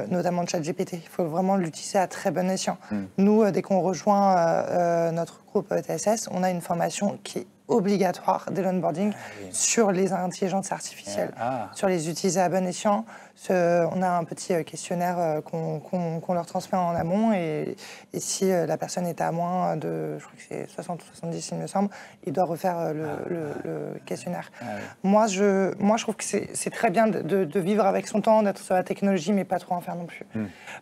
notamment de ChatGPT. Il faut vraiment l'utiliser à très bon escient. Nous, dès qu'on rejoint notre groupe TSS, on a une formation qui est obligatoire dès l'onboarding sur les intelligences artificielles, sur les utiliser à bon escient. On a un petit questionnaire qu'on leur transmet en amont et si la personne est à moins de, je crois que c'est 60 ou 70 il me semble, il doit refaire le questionnaire. Moi, je trouve que c'est très bien de vivre avec son temps, d'être sur la technologie, mais pas trop en faire non plus.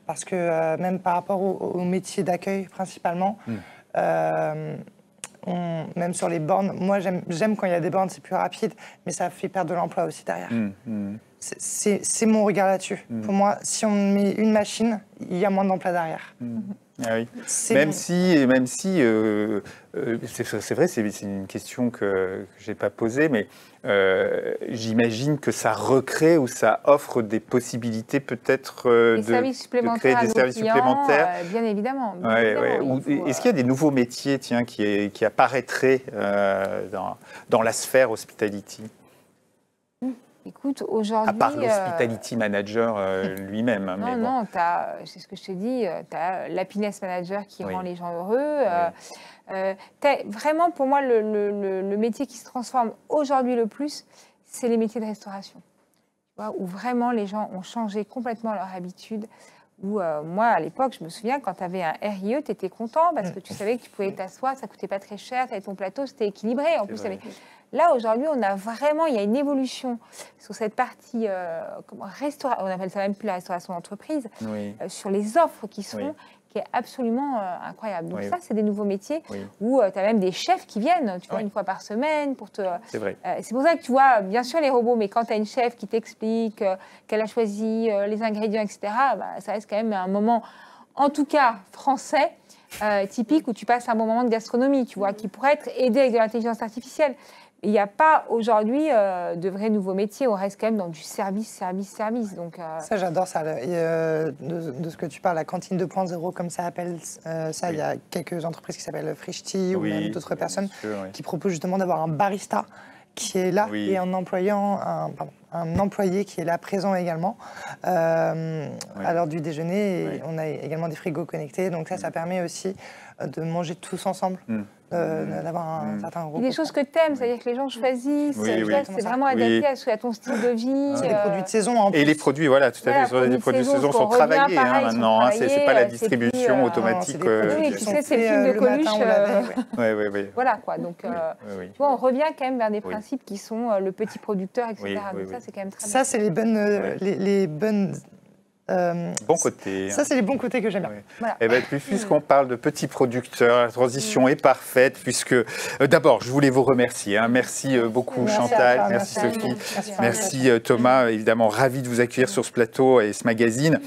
Parce que même par rapport au métier d'accueil principalement, même sur les bornes, moi j'aime quand il y a des bornes, c'est plus rapide, mais ça fait perdre de l'emploi aussi derrière. C'est mon regard là-dessus. Pour moi, si on met une machine, il y a moins d'emplois derrière. Même si c'est vrai, c'est une question que je n'ai pas posée, mais j'imagine que ça recrée ou ça offre des possibilités peut-être de créer des services supplémentaires. Bien évidemment. Est-ce qu'il y a des nouveaux métiers qui apparaîtraient dans la sphère hospitality ? Écoute, aujourd'hui... À part l'hospitality manager lui-même. Non, c'est ce que je t'ai dit, tu as l'happiness manager qui rend les gens heureux. Vraiment, pour moi, le métier qui se transforme aujourd'hui le plus, c'est les métiers de restauration. Tu vois, où vraiment les gens ont changé complètement leur habitude. Où moi, à l'époque, je me souviens, quand tu avais un RIE, tu étais content parce que tu savais que tu pouvais t'asseoir, ça ne coûtait pas très cher, tu avais ton plateau, c'était équilibré. En plus, là, aujourd'hui, il y a une évolution sur cette partie, on appelle ça même plus la restauration d'entreprise, sur les offres qui sont, qui est absolument incroyable. Donc ça, c'est des nouveaux métiers où tu as même des chefs qui viennent, tu vois, une fois par semaine pour te... C'est vrai. C'est pour ça que tu vois, bien sûr, les robots, mais quand tu as une chef qui t'explique qu'elle a choisi les ingrédients, etc., ça reste quand même un moment, en tout cas français, typique où tu passes un bon moment de gastronomie, tu vois, qui pourrait être aidé avec de l'intelligence artificielle. Il n'y a pas aujourd'hui de vrais nouveaux métiers, on reste quand même dans du service. Donc, ça, j'adore ça. De ce que tu parles, la cantine 2.0, comme ça appelle ça, il y a quelques entreprises qui s'appellent Frishti ou même d'autres personnes qui proposent justement d'avoir un barista qui est là et un employé qui est là présent également à l'heure du déjeuner. Et on a également des frigos connectés, donc ça permet aussi de manger tous ensemble. D'avoir un certain repos. Des choses que tu aimes, c'est-à-dire que les gens choisissent, c'est vraiment adapté à ton style de vie. C'est des produits de saison en plus. Et les produits, voilà, tout à fait, les produits de saison sont travaillés maintenant, c'est pas la distribution automatique. Oui, tu sais, c'est le film de Coluche. Voilà, quoi, donc tu vois, on revient quand même vers des principes qui sont le petit producteur, etc. Donc ça, c'est quand même très bien. Ça, c'est les bonnes bon côté. Ça, c'est les bons côtés que j'aime bien. Oui. Voilà. Et bien, puisqu'on parle de petits producteurs, la transition est parfaite, puisque d'abord, je voulais vous remercier. Hein. Merci beaucoup, Chantal. Merci Sophie. Merci Thomas. Évidemment, ravi de vous accueillir sur ce plateau et ce magazine.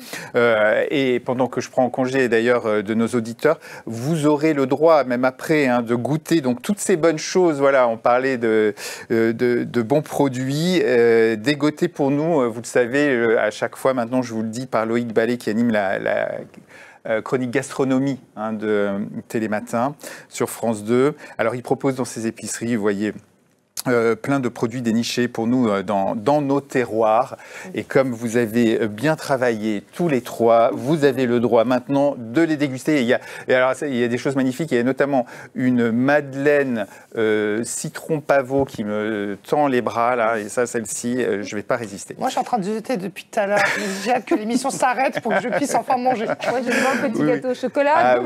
Et pendant que je prends en congé, d'ailleurs, de nos auditeurs, vous aurez le droit, même après, hein, de goûter donc toutes ces bonnes choses. Voilà, on parlait de bons produits, dégotés pour nous. Vous le savez, à chaque fois, maintenant, je vous le dis, par Loïc Ballet qui anime la chronique gastronomie hein, de Télématin sur France 2. Alors, il propose dans ses épiceries, vous voyez, plein de produits dénichés pour nous dans nos terroirs. Et comme vous avez bien travaillé tous les trois, vous avez le droit maintenant de les déguster. Il y a des choses magnifiques. Il y a notamment une madeleine citron pavot qui me tend les bras, là. Et ça, celle-ci, je ne vais pas résister. Moi, je suis en train de jeter depuis tout à l'heure. J'ai hâte que l'émission s'arrête pour que je puisse enfin manger. Moi, je veux un petit gâteau au chocolat.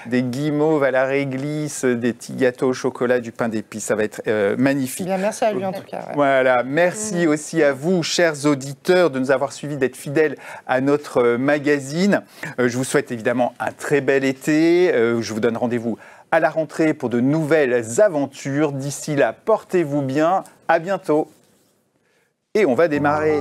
Des guimauves à la réglisse, des petits gâteaux au chocolat, du pain d'épices. Ça va être magnifique. Bien, merci à lui en tout cas. Ouais. Voilà, merci aussi à vous, chers auditeurs, de nous avoir suivis, d'être fidèles à notre magazine. Je vous souhaite évidemment un très bel été. Je vous donne rendez-vous à la rentrée pour de nouvelles aventures. D'ici là, portez-vous bien. À bientôt. Et on va démarrer.